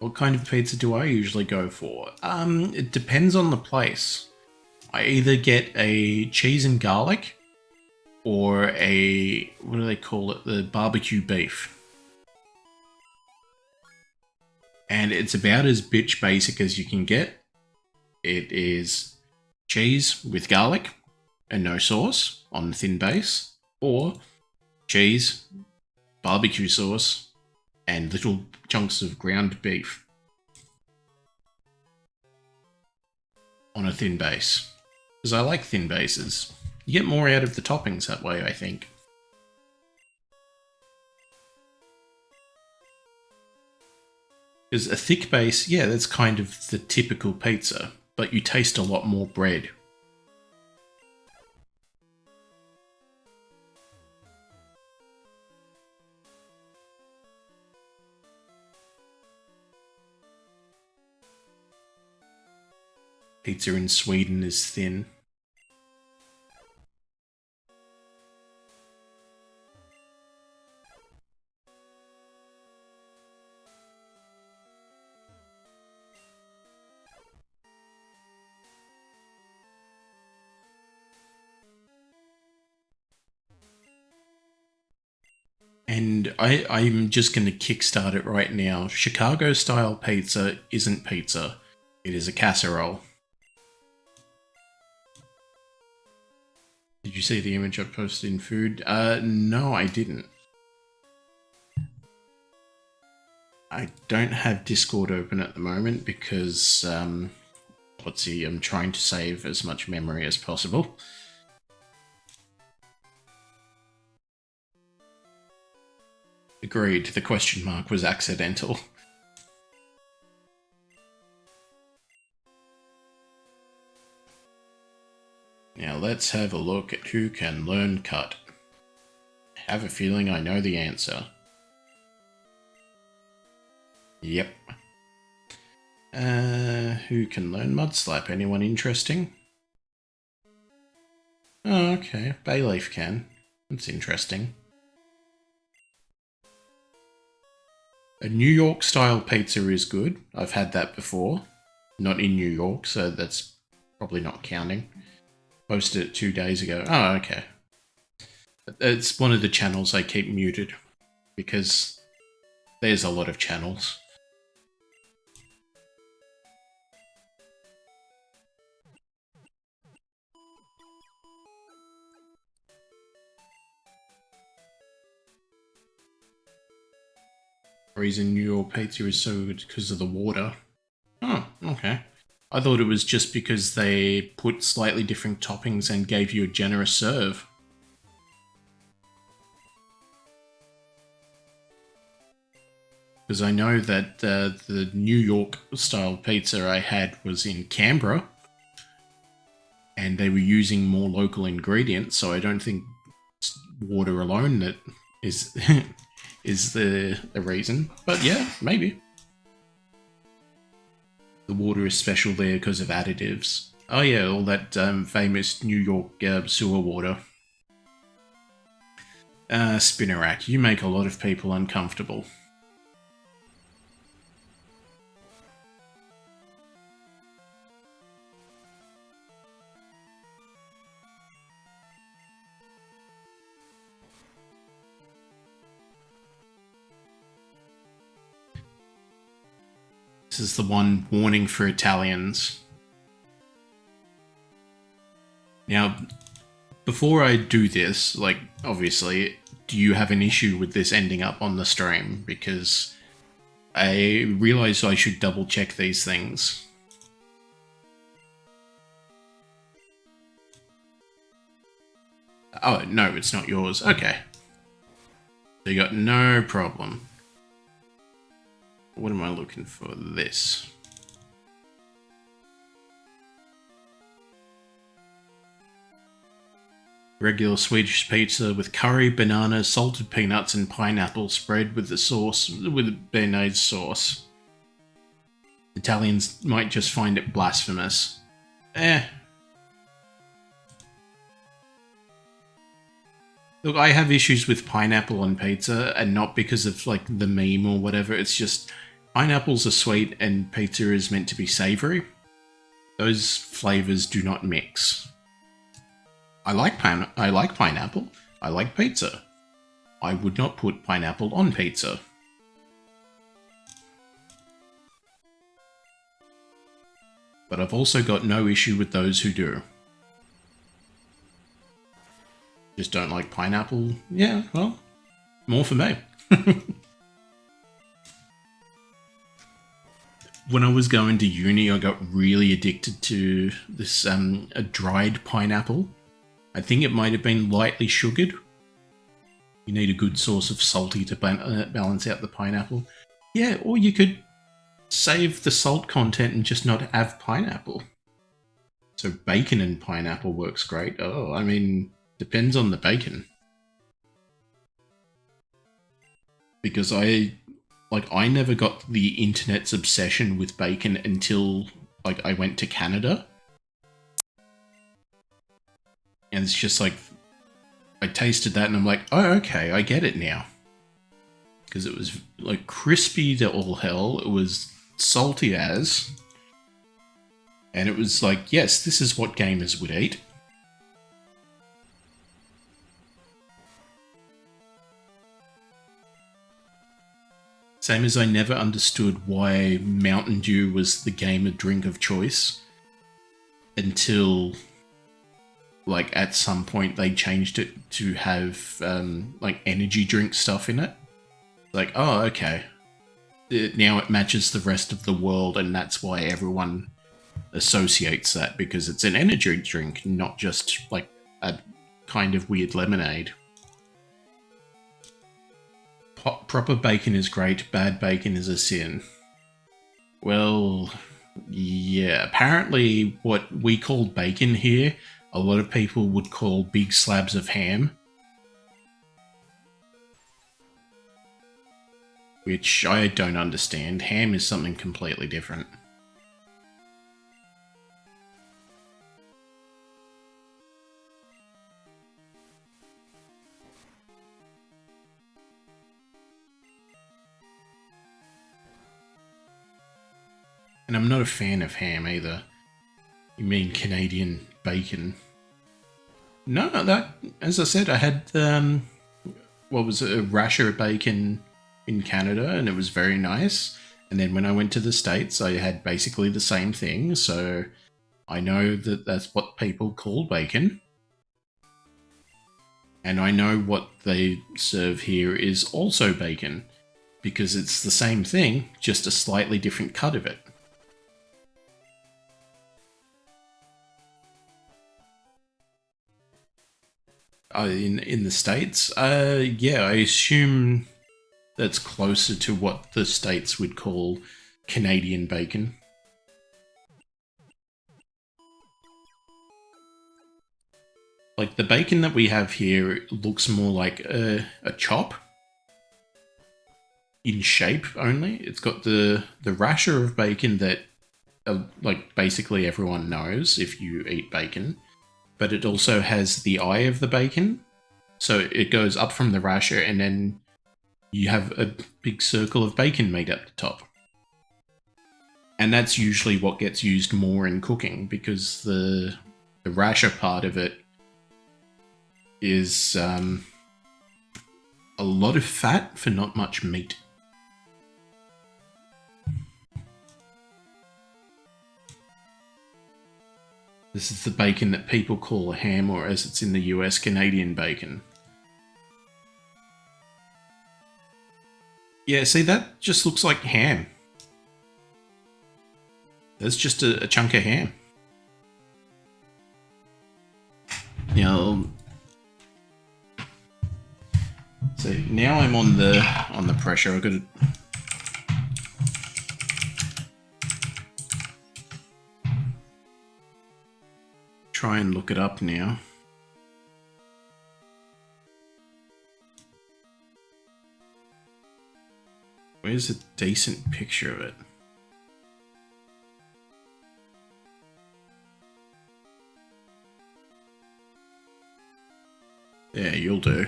What kind of pizza do I usually go for? It depends on the place. I either get a cheese and garlic or a, what do they call it? The barbecue beef. And it's about as bitch basic as you can get. It is cheese with garlic and no sauce on the thin base, or cheese, barbecue sauce, and little chunks of ground beef on a thin base. Because I like thin bases. You get more out of the toppings that way, I think. Because a thick base, yeah, that's kind of the typical pizza, but you taste a lot more bread. Pizza in Sweden is thin. And I'm just going to kickstart it right now. Chicago-style pizza isn't pizza. It is a casserole. Did you see the image I posted in food? No, I didn't. I don't have Discord open at the moment because, let's see, I'm trying to save as much memory as possible. Agreed, the question mark was accidental. Now let's have a look at who can learn cut. I have a feeling I know the answer. Yep. Who can learn mud slap? Anyone interesting? Oh, okay. Bayleaf can. That's interesting. A New York style pizza is good. I've had that before. Not in New York, so that's probably not counting. Posted it 2 days ago. Oh, okay. It's one of the channels I keep muted because there's a lot of channels. The reason New York pizza is so good because of the water. Oh, okay. I thought it was just because they put slightly different toppings and gave you a generous serve. Because I know that the New York style pizza I had was in Canberra and they were using more local ingredients, so I don't think it's water alone that is is the reason. But yeah, maybe. The water is special there because of additives. Oh yeah, all that famous New York sewer water. Spinnerack, you make a lot of people uncomfortable. This is the one warning for Italians. Now, before I do this, like, obviously, do you have an issue with this ending up on the stream? Because I realize I should double check these things. Oh, no, it's not yours. Okay. So you got no problem. What am I looking for? This. Regular Swedish pizza with curry, bananas, salted peanuts, and pineapple spread with the sauce, with béarnaise sauce. Italians might just find it blasphemous. Look, I have issues with pineapple on pizza, and not because of, like, the meme or whatever, it's just pineapples are sweet and pizza is meant to be savoury. Those flavours do not mix. I like pineapple. I like pizza. I would not put pineapple on pizza. But I've also got no issue with those who do. Just don't like pineapple? Yeah, well, more for me. When I was going to uni, I got really addicted to this a dried pineapple. I think it might have been lightly sugared. You need a good source of salty to balance out the pineapple. Yeah, or you could save the salt content and just not have pineapple. So bacon and pineapple works great. Oh, I mean, depends on the bacon. Because I never got the internet's obsession with bacon until, like, I went to Canada. And it's just like, I tasted that and I'm like, oh, okay, I get it now. Because it was, like, crispy to all hell. It was salty as. And it was like, yes, this is what gamers would eat. Same as I never understood why Mountain Dew was the gamer drink of choice until, like, at some point they changed it to have, like, energy drink stuff in it. Like, oh, okay. Now it matches the rest of the world and that's why everyone associates that, because it's an energy drink, not just, like, a kind of weird lemonade. Proper bacon is great, bad bacon is a sin. Well, yeah, apparently what we call bacon here, a lot of people would call big slabs of ham, which I don't understand. Ham is something completely different. And I'm not a fan of ham either. You mean Canadian bacon? No, that, as I said, I had, what was it, a rasher bacon in Canada, and it was very nice. And then when I went to the States, I had basically the same thing, so I know that that's what people call bacon. And I know what they serve here is also bacon, because it's the same thing, just a slightly different cut of it. In the States? Yeah, I assume that's closer to what the States would call Canadian bacon. Like, the bacon that we have here looks more like a chop in shape only. It's got the rasher of bacon that, like, basically everyone knows if you eat bacon. But it also has the eye of the bacon. So it goes up from the rasher and then you have a big circle of bacon meat at the top. And that's usually what gets used more in cooking, because the rasher part of it is a lot of fat for not much meat. This is the bacon that people call a ham, or as it's in the US, Canadian bacon. Yeah, see, that just looks like ham. That's just a chunk of ham. Now, so now I'm on the pressure. I've got to try and look it up now. Where's a decent picture of it? Yeah, you'll do.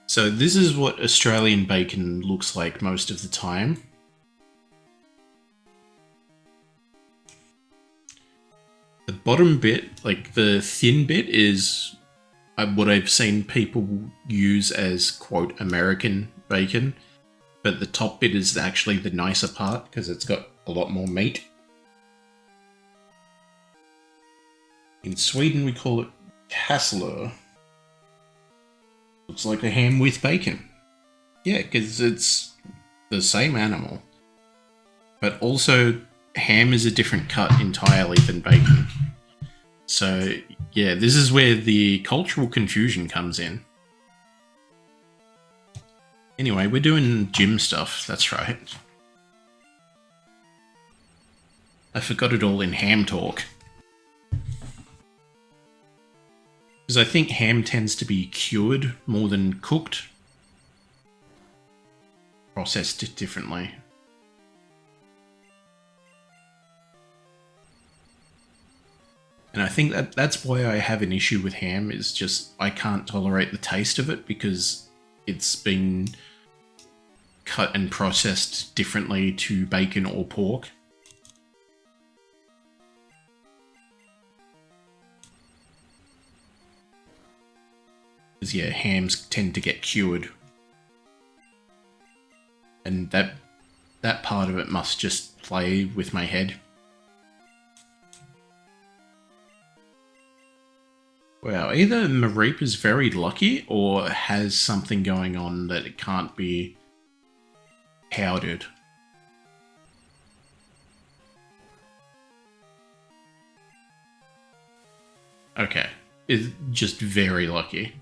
So this is what Australian bacon looks like most of the time. The bottom bit, like the thin bit, is what I've seen people use as, quote, American bacon. But the top bit is actually the nicer part because it's got a lot more meat. In Sweden we call it kassler. Looks like a ham with bacon. Yeah, because it's the same animal. But also, ham is a different cut entirely than bacon. So, yeah, this is where the cultural confusion comes in. Anyway, we're doing gym stuff, that's right. I forgot it all in ham talk. Because I think ham tends to be cured more than cooked. Processed differently. And I think that's why I have an issue with ham, is just I can't tolerate the taste of it because it's been cut and processed differently to bacon or pork. Because, yeah, hams tend to get cured. And that part of it must just play with my head. Wow, either Mareep is very lucky or has something going on that it can't be powdered. Okay, it's just very lucky.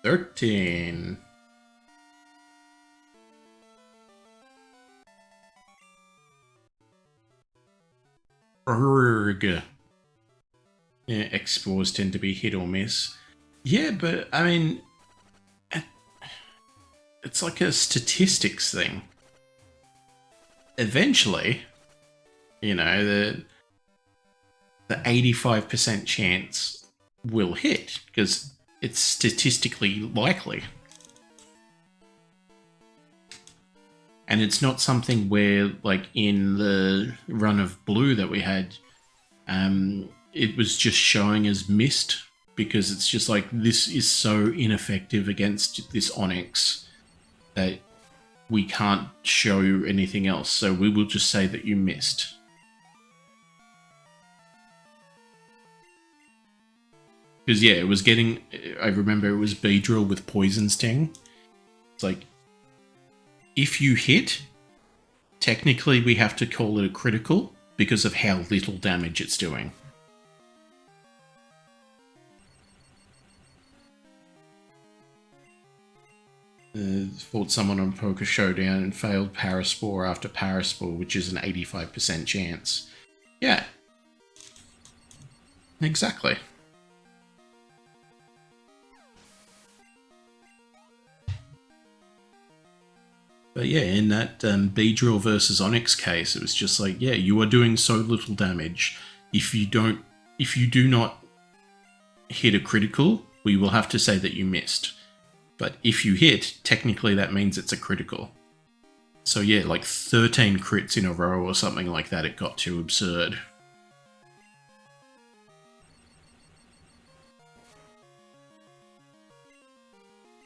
13. Urgh. Yeah, X-Spores tend to be hit or miss. Yeah, but, I mean, it's like a statistics thing. Eventually, you know, the 85% chance will hit, because it's statistically likely. And it's not something where, like in the run of blue that we had, it was just showing as missed, because it's just like, this is so ineffective against this Onyx that we can't show you anything else, so we will just say that you missed. Because yeah, it was getting, I remember it was Beedrill with Poison Sting. It's like, if you hit, technically we have to call it a critical because of how little damage it's doing. Fought someone on Poker Showdown and failed Paraspore after Paraspore, which is an 85% chance. Yeah. Exactly. But yeah, in that Beedrill versus Onyx case, it was just like, yeah, you are doing so little damage. If you do not hit a critical, we will have to say that you missed. But if you hit, technically that means it's a critical. So yeah, like 13 crits in a row or something like that, it got too absurd.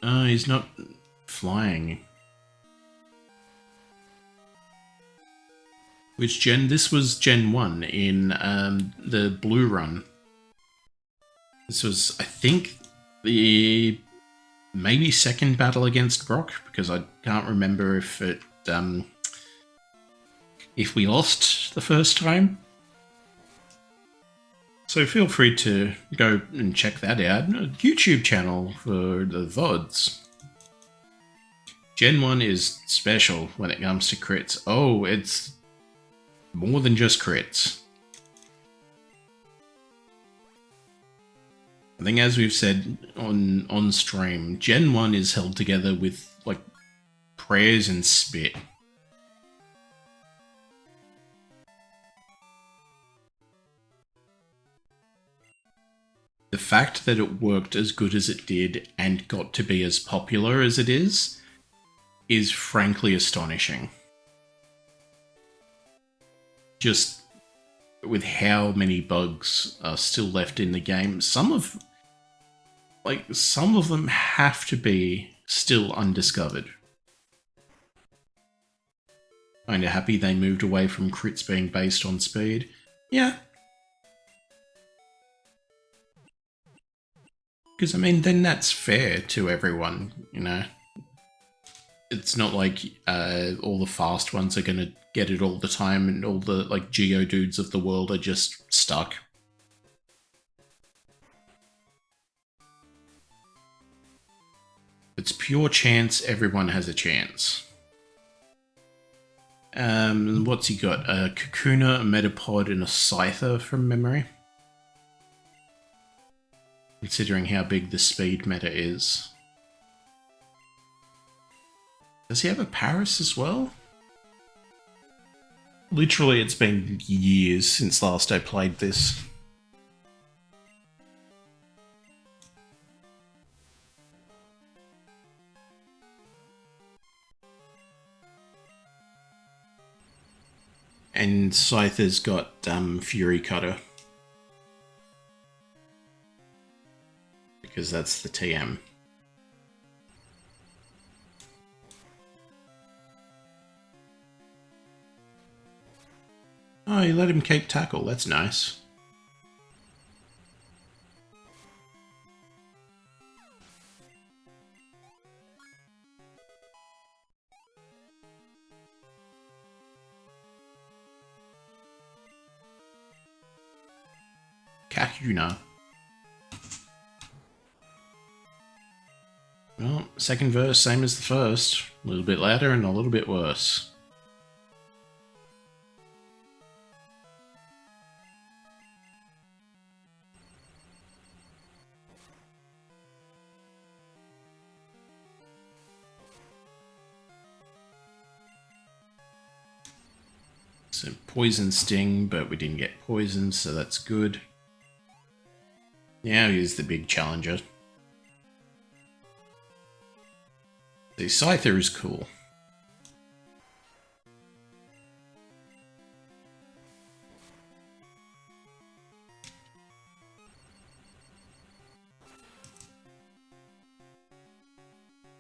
He's not flying. Which gen? This was Gen 1 in the blue run. This was, I think, the maybe second battle against Brock, because I can't remember if it if we lost the first time. So feel free to go and check that out. A YouTube channel for the VODs. Gen 1 is special when it comes to crits. Oh, it's more than just crits. I think, as we've said on stream, Gen 1 is held together with, like, prayers and spit. The fact that it worked as good as it did and got to be as popular as it is frankly astonishing. Just with how many bugs are still left in the game. Some of them have to be still undiscovered. Kinda happy they moved away from crits being based on speed. Yeah. Because, I mean, then that's fair to everyone, you know? It's not like all the fast ones are going to get it all the time and all the, like, Geodudes of the world are just stuck. It's pure chance, everyone has a chance. What's he got? A Kakuna, a Metapod, and a Scyther from memory. Considering how big the speed meta is. Does he have a Paris as well? Literally, it's been years since last I played this. And Scyther's got Fury Cutter. Because that's the TM. Oh, you let him keep tackle, that's nice. Kakuna. Well, second verse, same as the first. A little bit louder and a little bit worse. So poison sting, but we didn't get poisoned, so that's good. Now here's the big challenger. The Scyther is cool.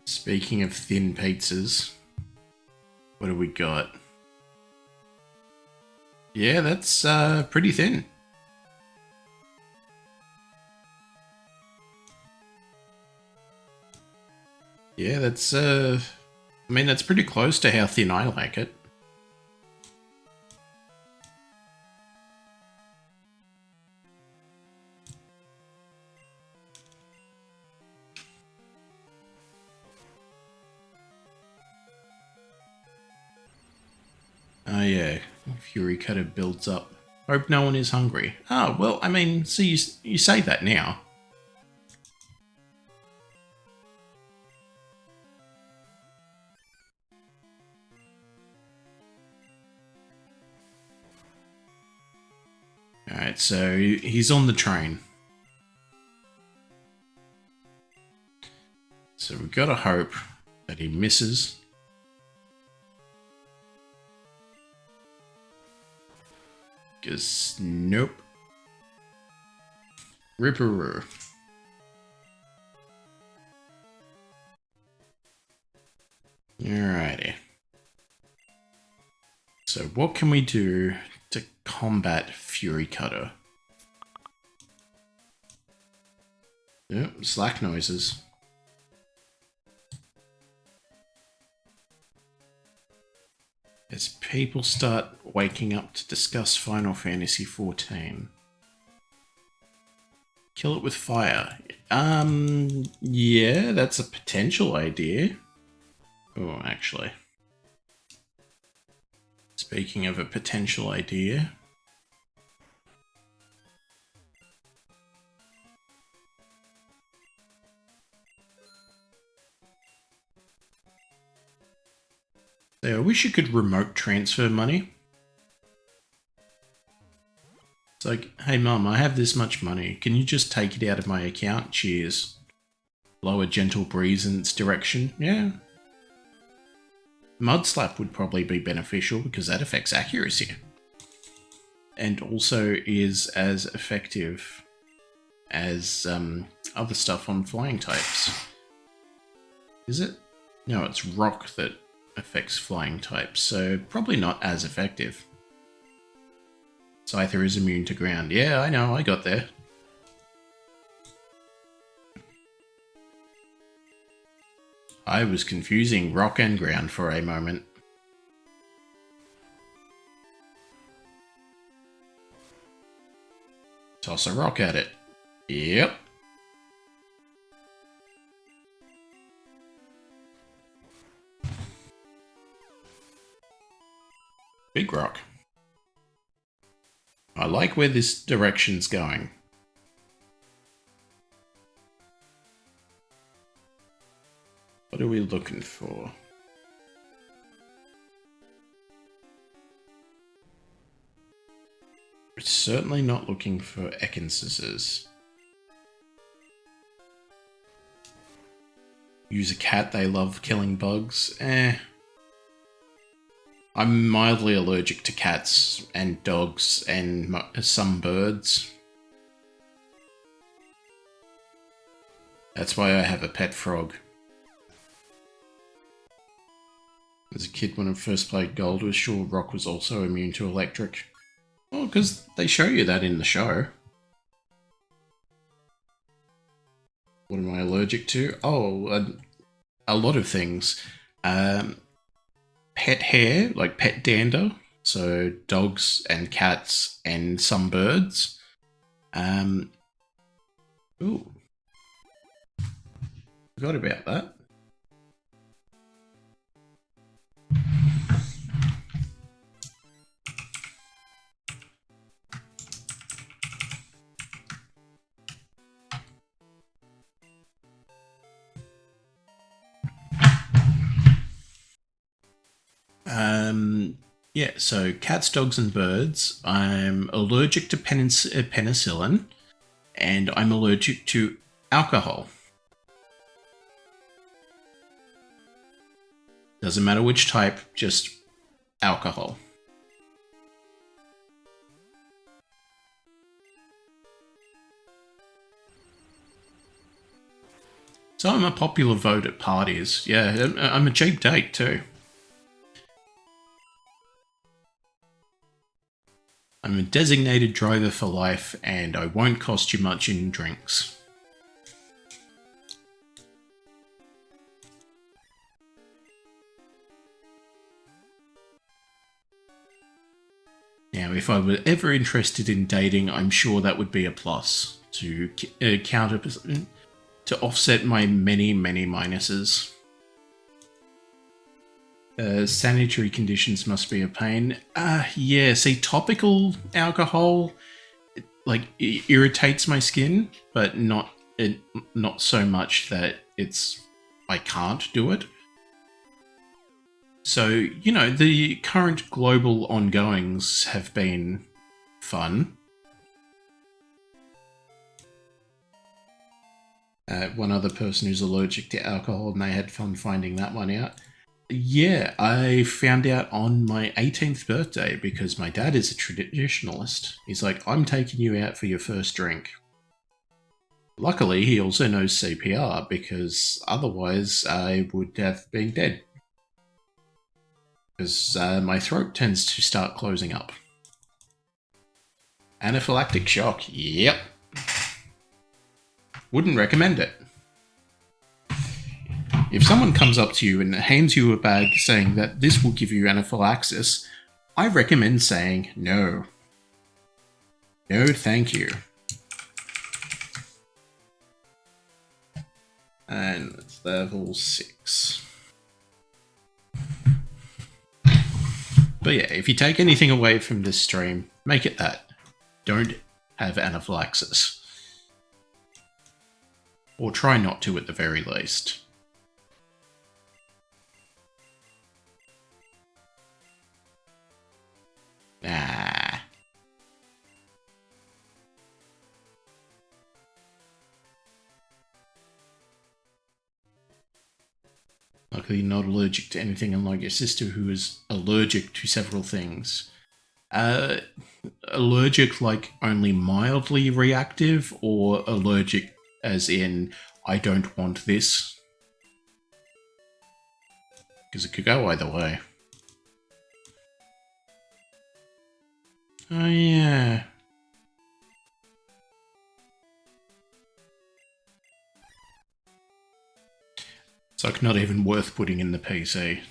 Speaking of thin pizzas, what do we got? Yeah, that's pretty thin. Yeah, that's I mean, that's pretty close to how thin I like it. Oh yeah, Fury Cutter builds up. Hope no one is hungry. Oh, well, I mean, see, you say that now. Alright, so he's on the train. So we've got to hope that he misses. Because, nope. Ripperoo. Alrighty. So what can we do to combat Fury Cutter? Yep, slack noises. As people start waking up to discuss Final Fantasy XIV. Kill it with fire. Yeah, that's a potential idea. Oh, actually. Speaking of a potential idea. So I wish you could remote transfer money. It's like, hey mum, I have this much money. Can you just take it out of my account? Cheers. Blow a gentle breeze in its direction. Yeah. Mud Slap would probably be beneficial because that affects accuracy. And also is as effective as other stuff on flying types. Is it? No, it's rock that affects flying types, so probably not as effective. Scyther is immune to ground. Yeah, I know, I got there. I was confusing rock and ground for a moment. Toss a rock at it. Yep. Big rock. I like where this direction's going. What are we looking for? We're certainly not looking for Ekin scissors. Use a cat, they love killing bugs. I'm mildly allergic to cats and dogs and some birds. That's why I have a pet frog. As a kid, when I first played Gold, I was sure Rock was also immune to electric. Well, because they show you that in the show. What am I allergic to? Oh, a lot of things. Pet hair, like pet dander, so dogs and cats and some birds. Ooh. Forgot about that. Yeah, so cats, dogs, and birds. I'm allergic to penicillin, and I'm allergic to alcohol. Doesn't matter which type, just alcohol. So I'm a popular vote at parties. Yeah, I'm a cheap date too. I'm a designated driver for life, and I won't cost you much in drinks. Now, if I were ever interested in dating, I'm sure that would be a plus to to offset my many, many minuses. Sanitary conditions must be a pain. Yeah, see, topical alcohol, like, it irritates my skin, but not so much that I can't do it. So, you know, the current global ongoings have been fun. One other person who's allergic to alcohol, and they had fun finding that one out. Yeah, I found out on my 18th birthday because my dad is a traditionalist. He's like, I'm taking you out for your first drink. Luckily, he also knows CPR because otherwise I would have been dead. Because my throat tends to start closing up. Anaphylactic shock, yep. Wouldn't recommend it. If someone comes up to you and hands you a bag saying that this will give you anaphylaxis, I recommend saying no. No, thank you. And it's level 6. But yeah, if you take anything away from this stream, make it that. Don't have anaphylaxis. Or try not to at the very least. Ah. Luckily not allergic to anything, unlike your sister who is allergic to several things. Allergic like only mildly reactive, or allergic as in I don't want this? Because it could go either way. Oh yeah. It's like not even worth putting in the PC.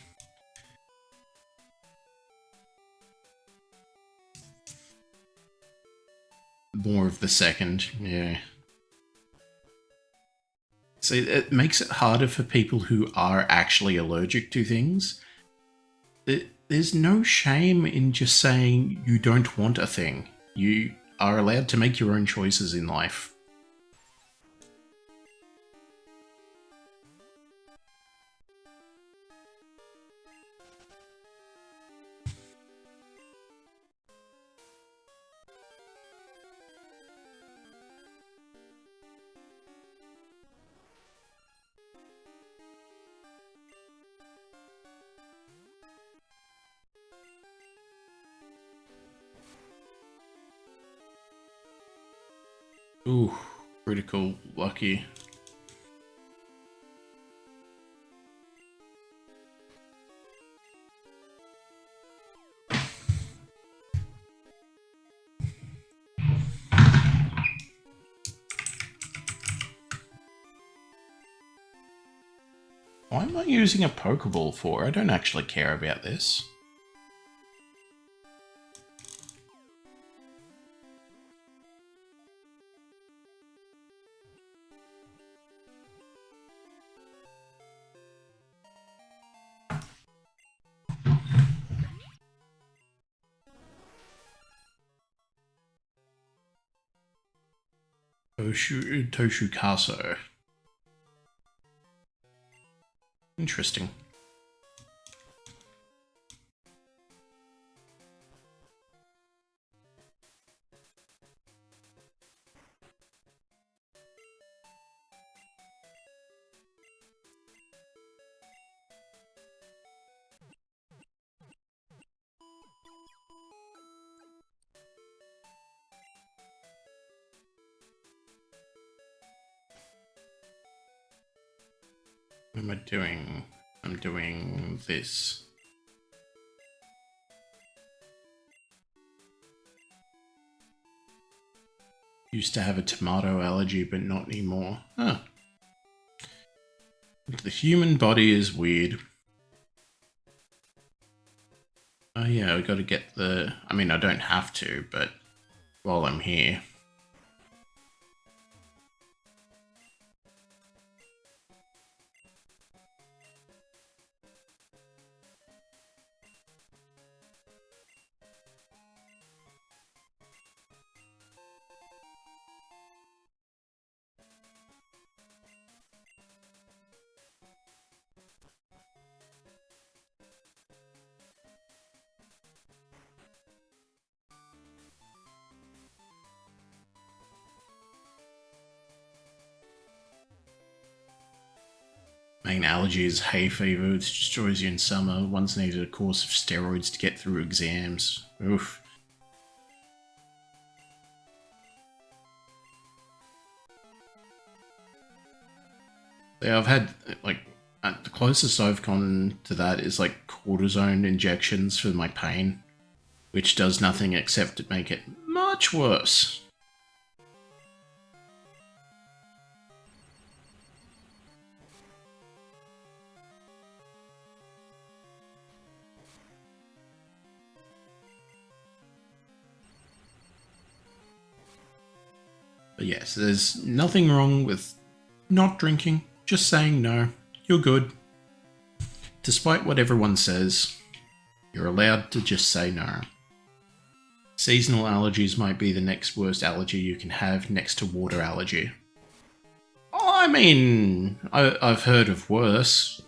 More of the second, yeah. So it makes it harder for people who are actually allergic to things. There's no shame in just saying you don't want a thing. You are allowed to make your own choices in life. Ooh, critical, lucky. Why am I using a Pokeball for? I don't actually care about this. Toshukaso. Interesting. What am I doing? I'm doing this. Used to have a tomato allergy, but not anymore. Huh. The human body is weird. Oh yeah, we gotta get the... I mean, I don't have to, but while I'm here... Main allergy is hay fever, which destroys you in summer. Once needed a course of steroids to get through exams. Oof. Yeah, I've had, like, the closest I've gone to that is, like, cortisone injections for my pain, which does nothing except to make it much worse. But yes, there's nothing wrong with not drinking, just saying no, you're good. Despite what everyone says, you're allowed to just say no. Seasonal allergies might be the next worst allergy you can have next to water allergy. I mean, I've heard of worse.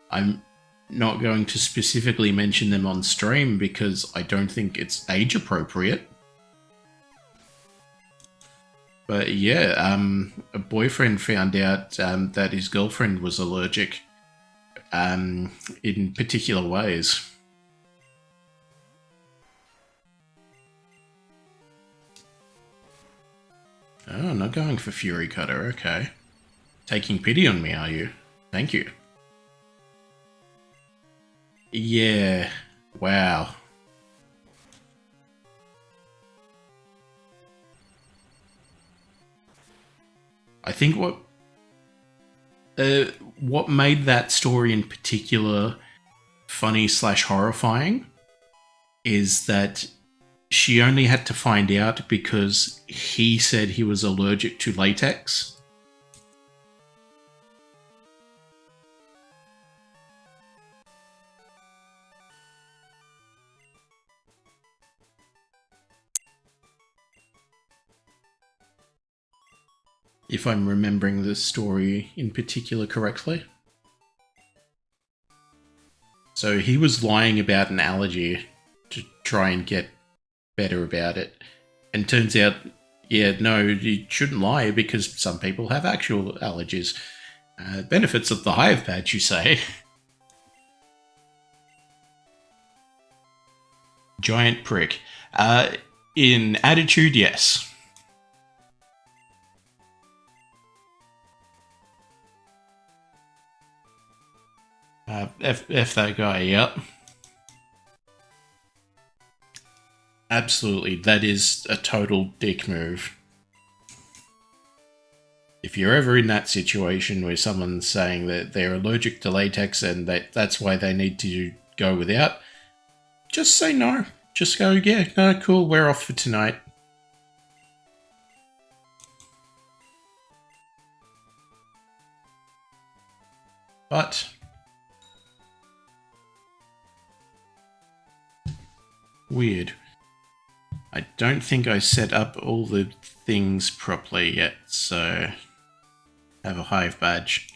I'm not going to specifically mention them on stream because I don't think it's age appropriate. But yeah, a boyfriend found out that his girlfriend was allergic in particular ways. Oh, not going for Fury Cutter, okay. Taking pity on me, are you? Thank you. Yeah, wow. I think what made that story in particular funny / horrifying is that she only had to find out because he said he was allergic to latex. If I'm remembering the story in particular correctly. So he was lying about an allergy to try and get better about it. And turns out, yeah, no, you shouldn't lie because some people have actual allergies. Benefits of the hive patch, you say. Giant prick. In attitude, yes. F that guy, yep. Absolutely, that is a total dick move. If you're ever in that situation where someone's saying that they're allergic to latex and that's why they need to go without, just say no. Just go, yeah, no, cool, we're off for tonight. But weird. I don't think I set up all the things properly yet, so I have a hive badge.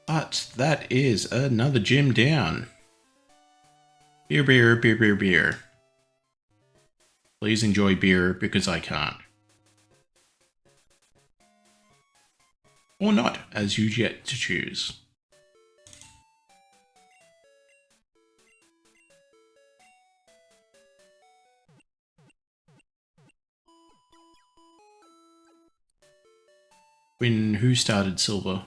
But that is another gym down. Beer, beer, beer, beer, beer. Please enjoy beer because I can't. Or not, as you get to choose. Who started silver?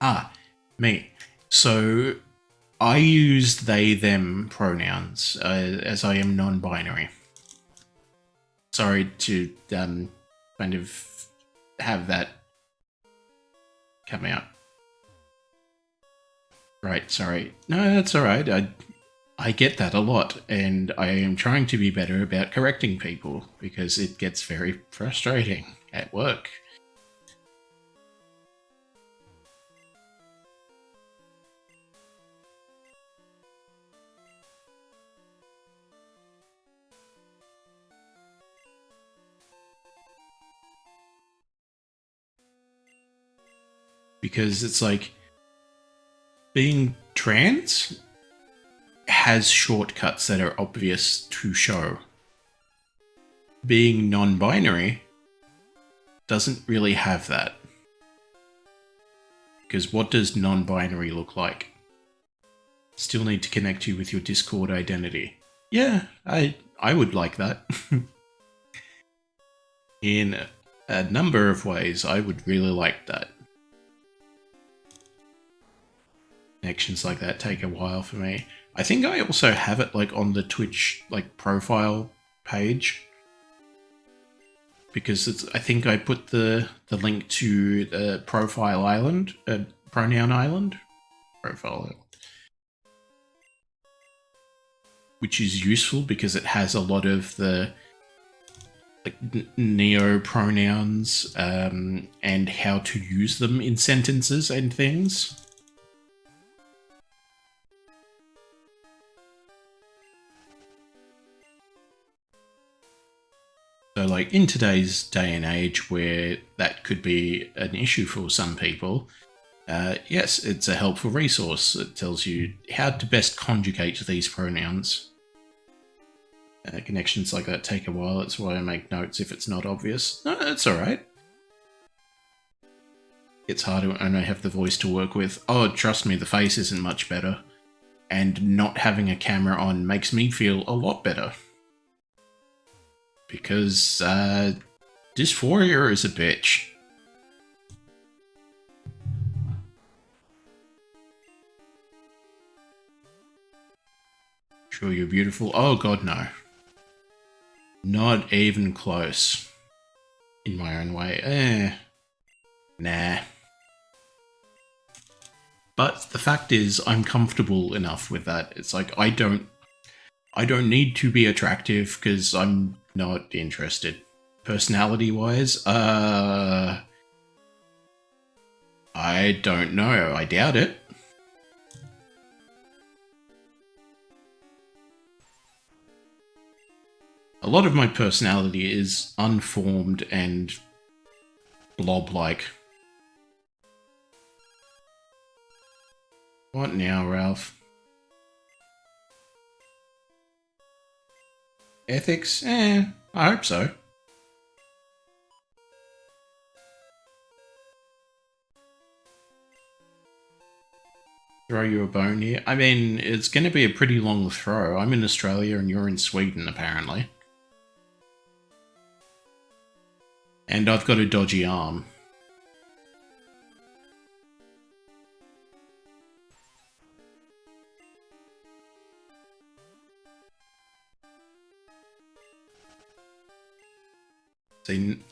Ah, me. So, I use they, them pronouns, as I am non-binary. Sorry to, kind of have that come out. Right, sorry. No, that's alright. I get that a lot, and I am trying to be better about correcting people, because it gets very frustrating at work. Because it's like, being trans has shortcuts that are obvious to show. Being non-binary doesn't really have that. Because what does non-binary look like? Still need to connect you with your Discord identity. Yeah, I would like that. In a number of ways, I would really like that. Connections like that take a while for me. I think I also have it like on the Twitch like profile page, because I think I put the link to the profile island, pronoun island, profile island, which is useful because it has a lot of the like neo pronouns and how to use them in sentences and things. So like in today's day and age where that could be an issue for some people, yes, it's a helpful resource. It tells you how to best conjugate these pronouns. Connections like that take a while. That's why I make notes if it's not obvious. No, that's alright. It's hard when I have the voice to work with. Oh, trust me, the face isn't much better. And not having a camera on makes me feel a lot better. Because, dysphoria is a bitch. Sure you're beautiful? Oh god, no. Not even close. In my own way. Nah. But the fact is, I'm comfortable enough with that. It's like, I don't need to be attractive because I'm not interested. Personality-wise, I don't know. I doubt it. A lot of my personality is unformed and blob-like. What now, Ralph? Ethics? I hope so. Throw you a bone here? I mean, it's going to be a pretty long throw. I'm in Australia and you're in Sweden, apparently. And I've got a dodgy arm.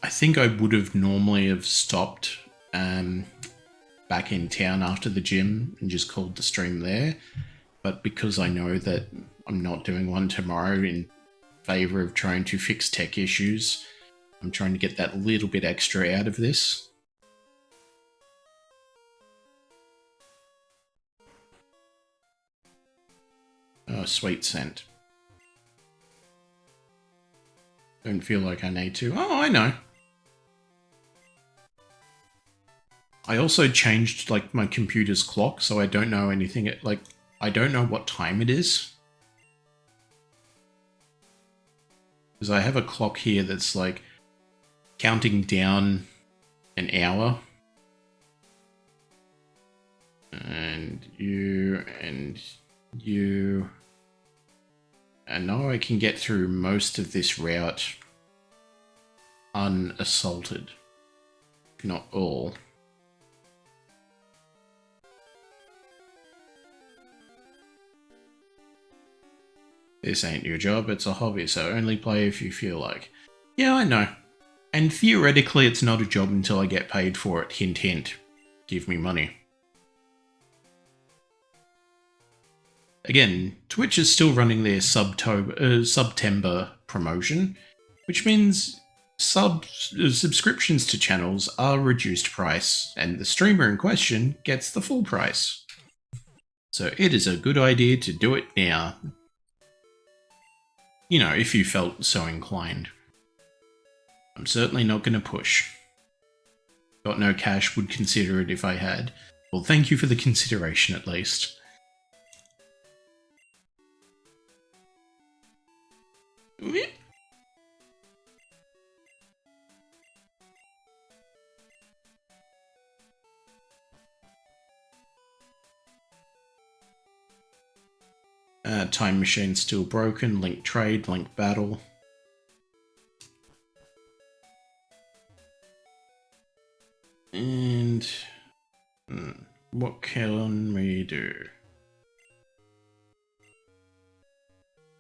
I think I would have normally have stopped back in town after the gym and just called the stream there. But because I know that I'm not doing one tomorrow in favour of trying to fix tech issues. I'm trying to get that little bit extra out of this. Oh, sweet scent. Don't feel like I need to. Oh, I know. I also changed like my computer's clock, so I don't know anything. Like, I don't know what time it is. Because I have a clock here that's like counting down an hour. And you, and you. And now I can get through most of this route unassaulted. If not all. This ain't your job, it's a hobby, so only play if you feel like. Yeah, I know. And theoretically it's not a job until I get paid for it, hint hint. Give me money. Again, Twitch is still running their September promotion, which means subscriptions to channels are reduced price, and the streamer in question gets the full price. So it is a good idea to do it now. You know, if you felt so inclined. I'm certainly not going to push. Got no cash, would consider it if I had. Well, thank you for the consideration at least. Time machine still broken. Link trade, link battle. And what can we do?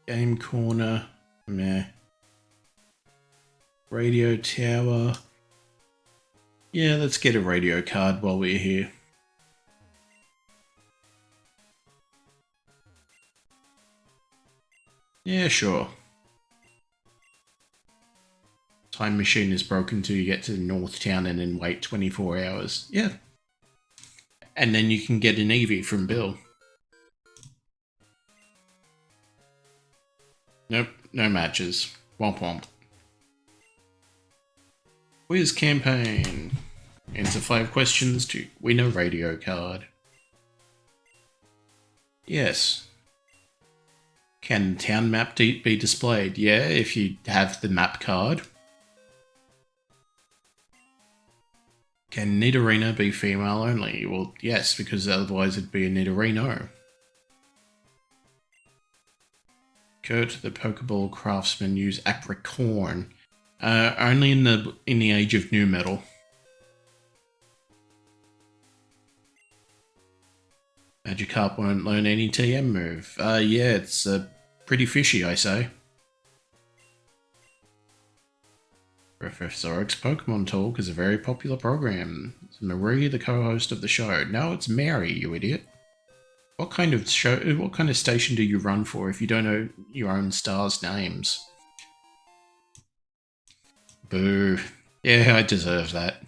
Game corner, meh. Radio tower. Yeah, let's get a radio card while we're here. Yeah, sure. Time machine is broken till you get to North Town and then wait 24 hours. Yeah. And then you can get an Eevee from Bill. Nope, no matches. Womp womp. Quiz campaign. Answer 5 questions to win a radio card. Yes. Can the town map be displayed? Yeah, if you have the map card. Can Nidorino be female only? Well, yes, because otherwise it'd be a Nidorino. Kurt, the Pokeball craftsman, use Apricorn. Only in the age of new metal. Magikarp won't learn any TM move. Yeah, it's pretty fishy, I say. Professor Oak's Pokemon Talk is a very popular program. It's Marie, the co-host of the show. No, it's Mary, you idiot. What kind of show? What kind of station do you run for if you don't know your own stars' names? Boo. Yeah, I deserve that.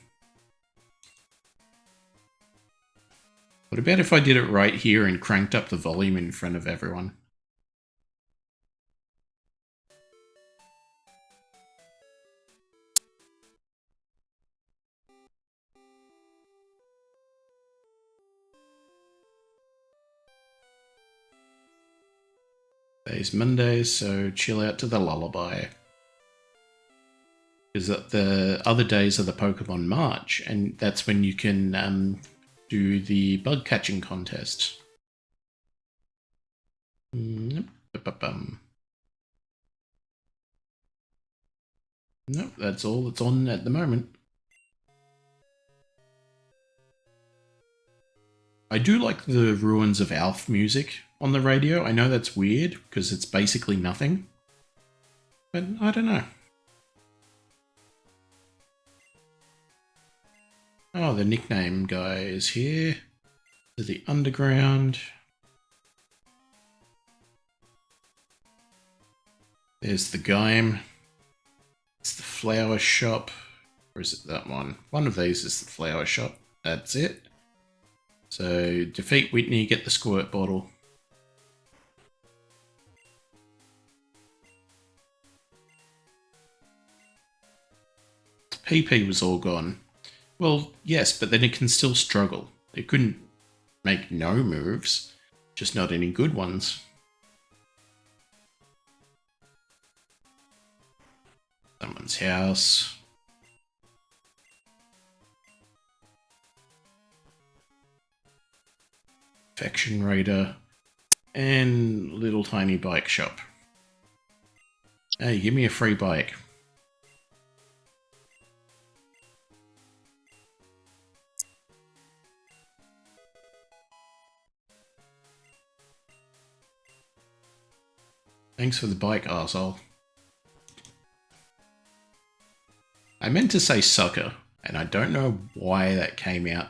What about if I did it right here and cranked up the volume in front of everyone? Today's Monday, so chill out to the lullaby. Because the other days are the Pokemon March, and that's when you can do the bug catching contest. Nope, that's all that's on at the moment. I do like the Ruins of Alph music on the radio. I know that's weird, because it's basically nothing. But I don't know. Oh, the nickname guy is here. To the underground. There's the game. It's the flower shop. Or is it that one? One of these is the flower shop. That's it. So, defeat Whitney, get the squirt bottle. PP was all gone. Well, yes, but then it can still struggle. It couldn't make no moves, just not any good ones. Someone's house. Faction Raider. And little tiny bike shop. Hey, give me a free bike. Thanks for the bike, arsehole. I meant to say sucker, and I don't know why that came out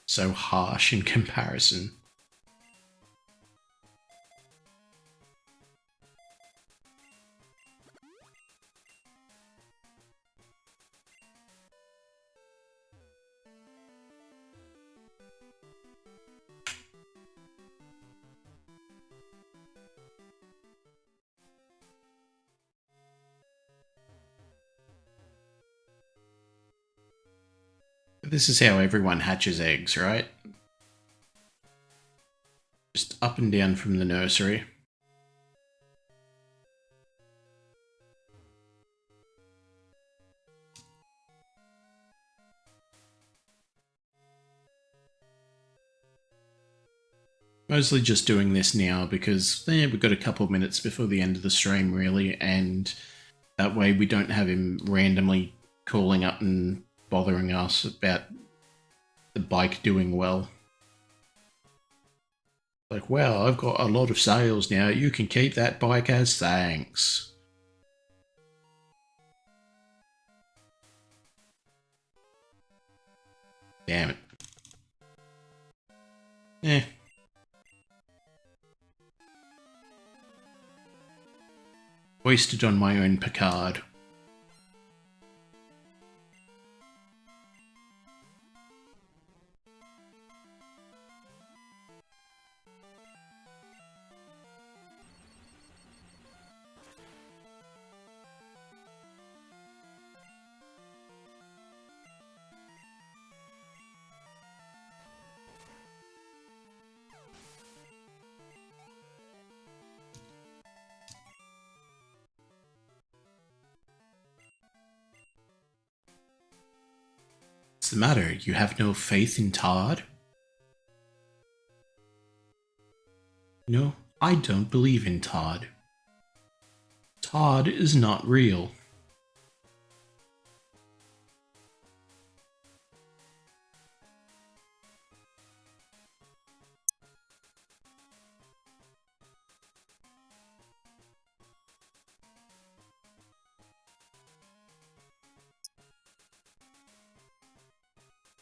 so harsh in comparison. This is how everyone hatches eggs, right? Just up and down from the nursery. Mostly just doing this now because we've got a couple of minutes before the end of the stream, really, and that way we don't have him randomly calling up and bothering us about the bike doing well. Like, wow, I've got a lot of sales now. You can keep that bike as thanks. Damn it. Eh. Wasted on my own Picard. What's the matter? You have no faith in Todd? No, I don't believe in Todd. Todd is not real.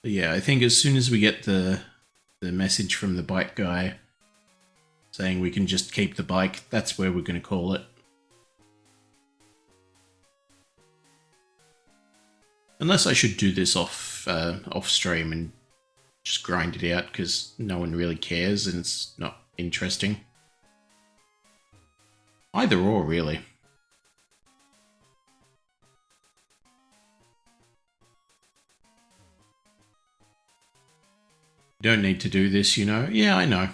But yeah, I think as soon as we get the message from the bike guy saying we can just keep the bike, that's where we're going to call it. Unless I should do this off stream and just grind it out because no one really cares and it's not interesting. Either or, really. You don't need to do this, you know? Yeah, I know.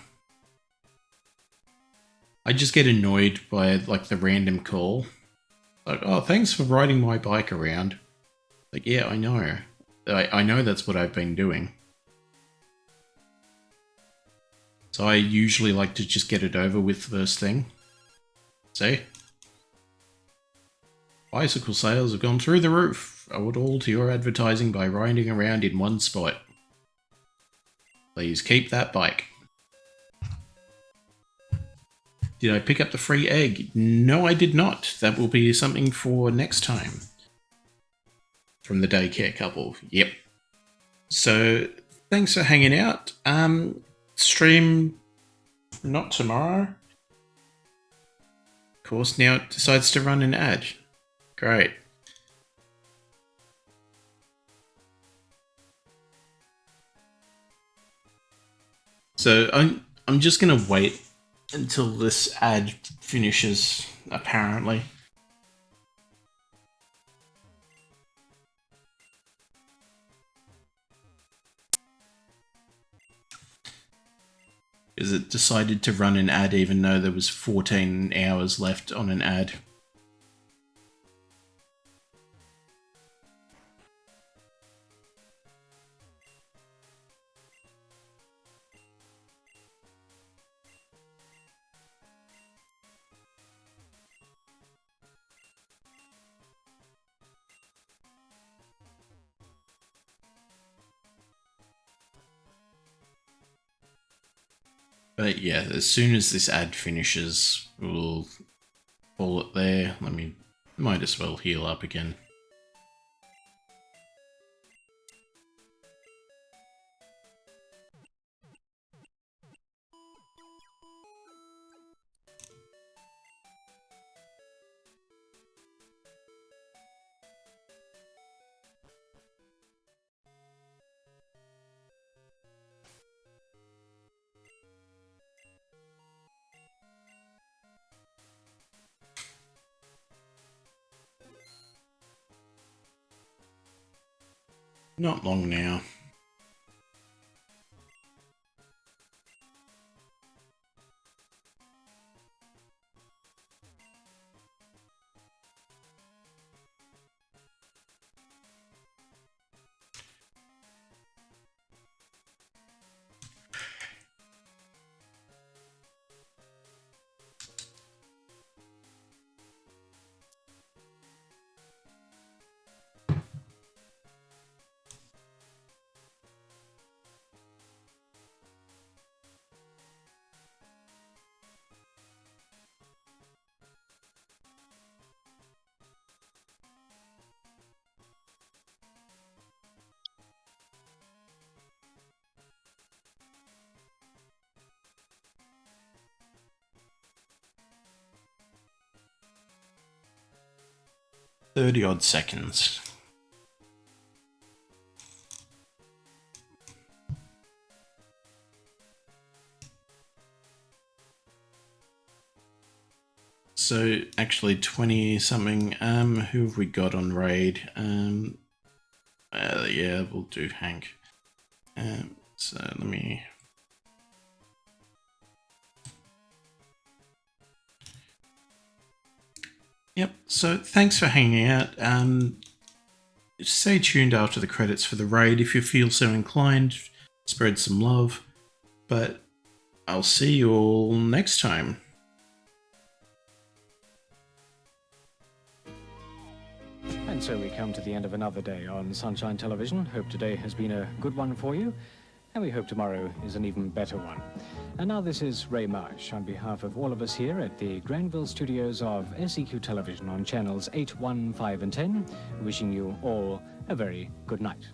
I just get annoyed by, like, the random call. Like, oh, thanks for riding my bike around. Like, yeah, I know. I know that's what I've been doing. So I usually like to just get it over with first thing. See? Bicycle sales have gone through the roof. Owe it all to your advertising by riding around in one spot. Please keep that bike. Did I pick up the free egg? No, I did not. That will be something for next time. From the daycare couple. Yep. So, thanks for hanging out. Stream not tomorrow. course, now it decides to run an ad. Great. So I'm just gonna wait until this ad finishes, apparently. Because it decided to run an ad even though there was 14 hours left on an ad. But yeah, as soon as this ad finishes, we'll call it there. Might as well heal up again. Not long now. Odd seconds. So actually 20 something. Who have we got on raid? Yeah, we'll do Hank. So let me. Yep, so thanks for hanging out. Stay tuned after the credits for the raid if you feel so inclined. Spread some love. But I'll see you all next time. And so we come to the end of another day on Sunshine Television. Hope today has been a good one for you. And we hope tomorrow is an even better one. And now this is Ray Marsh on behalf of all of us here at the Granville studios of SEQ Television on channels 8, 1, 5 and 10, wishing you all a very good night.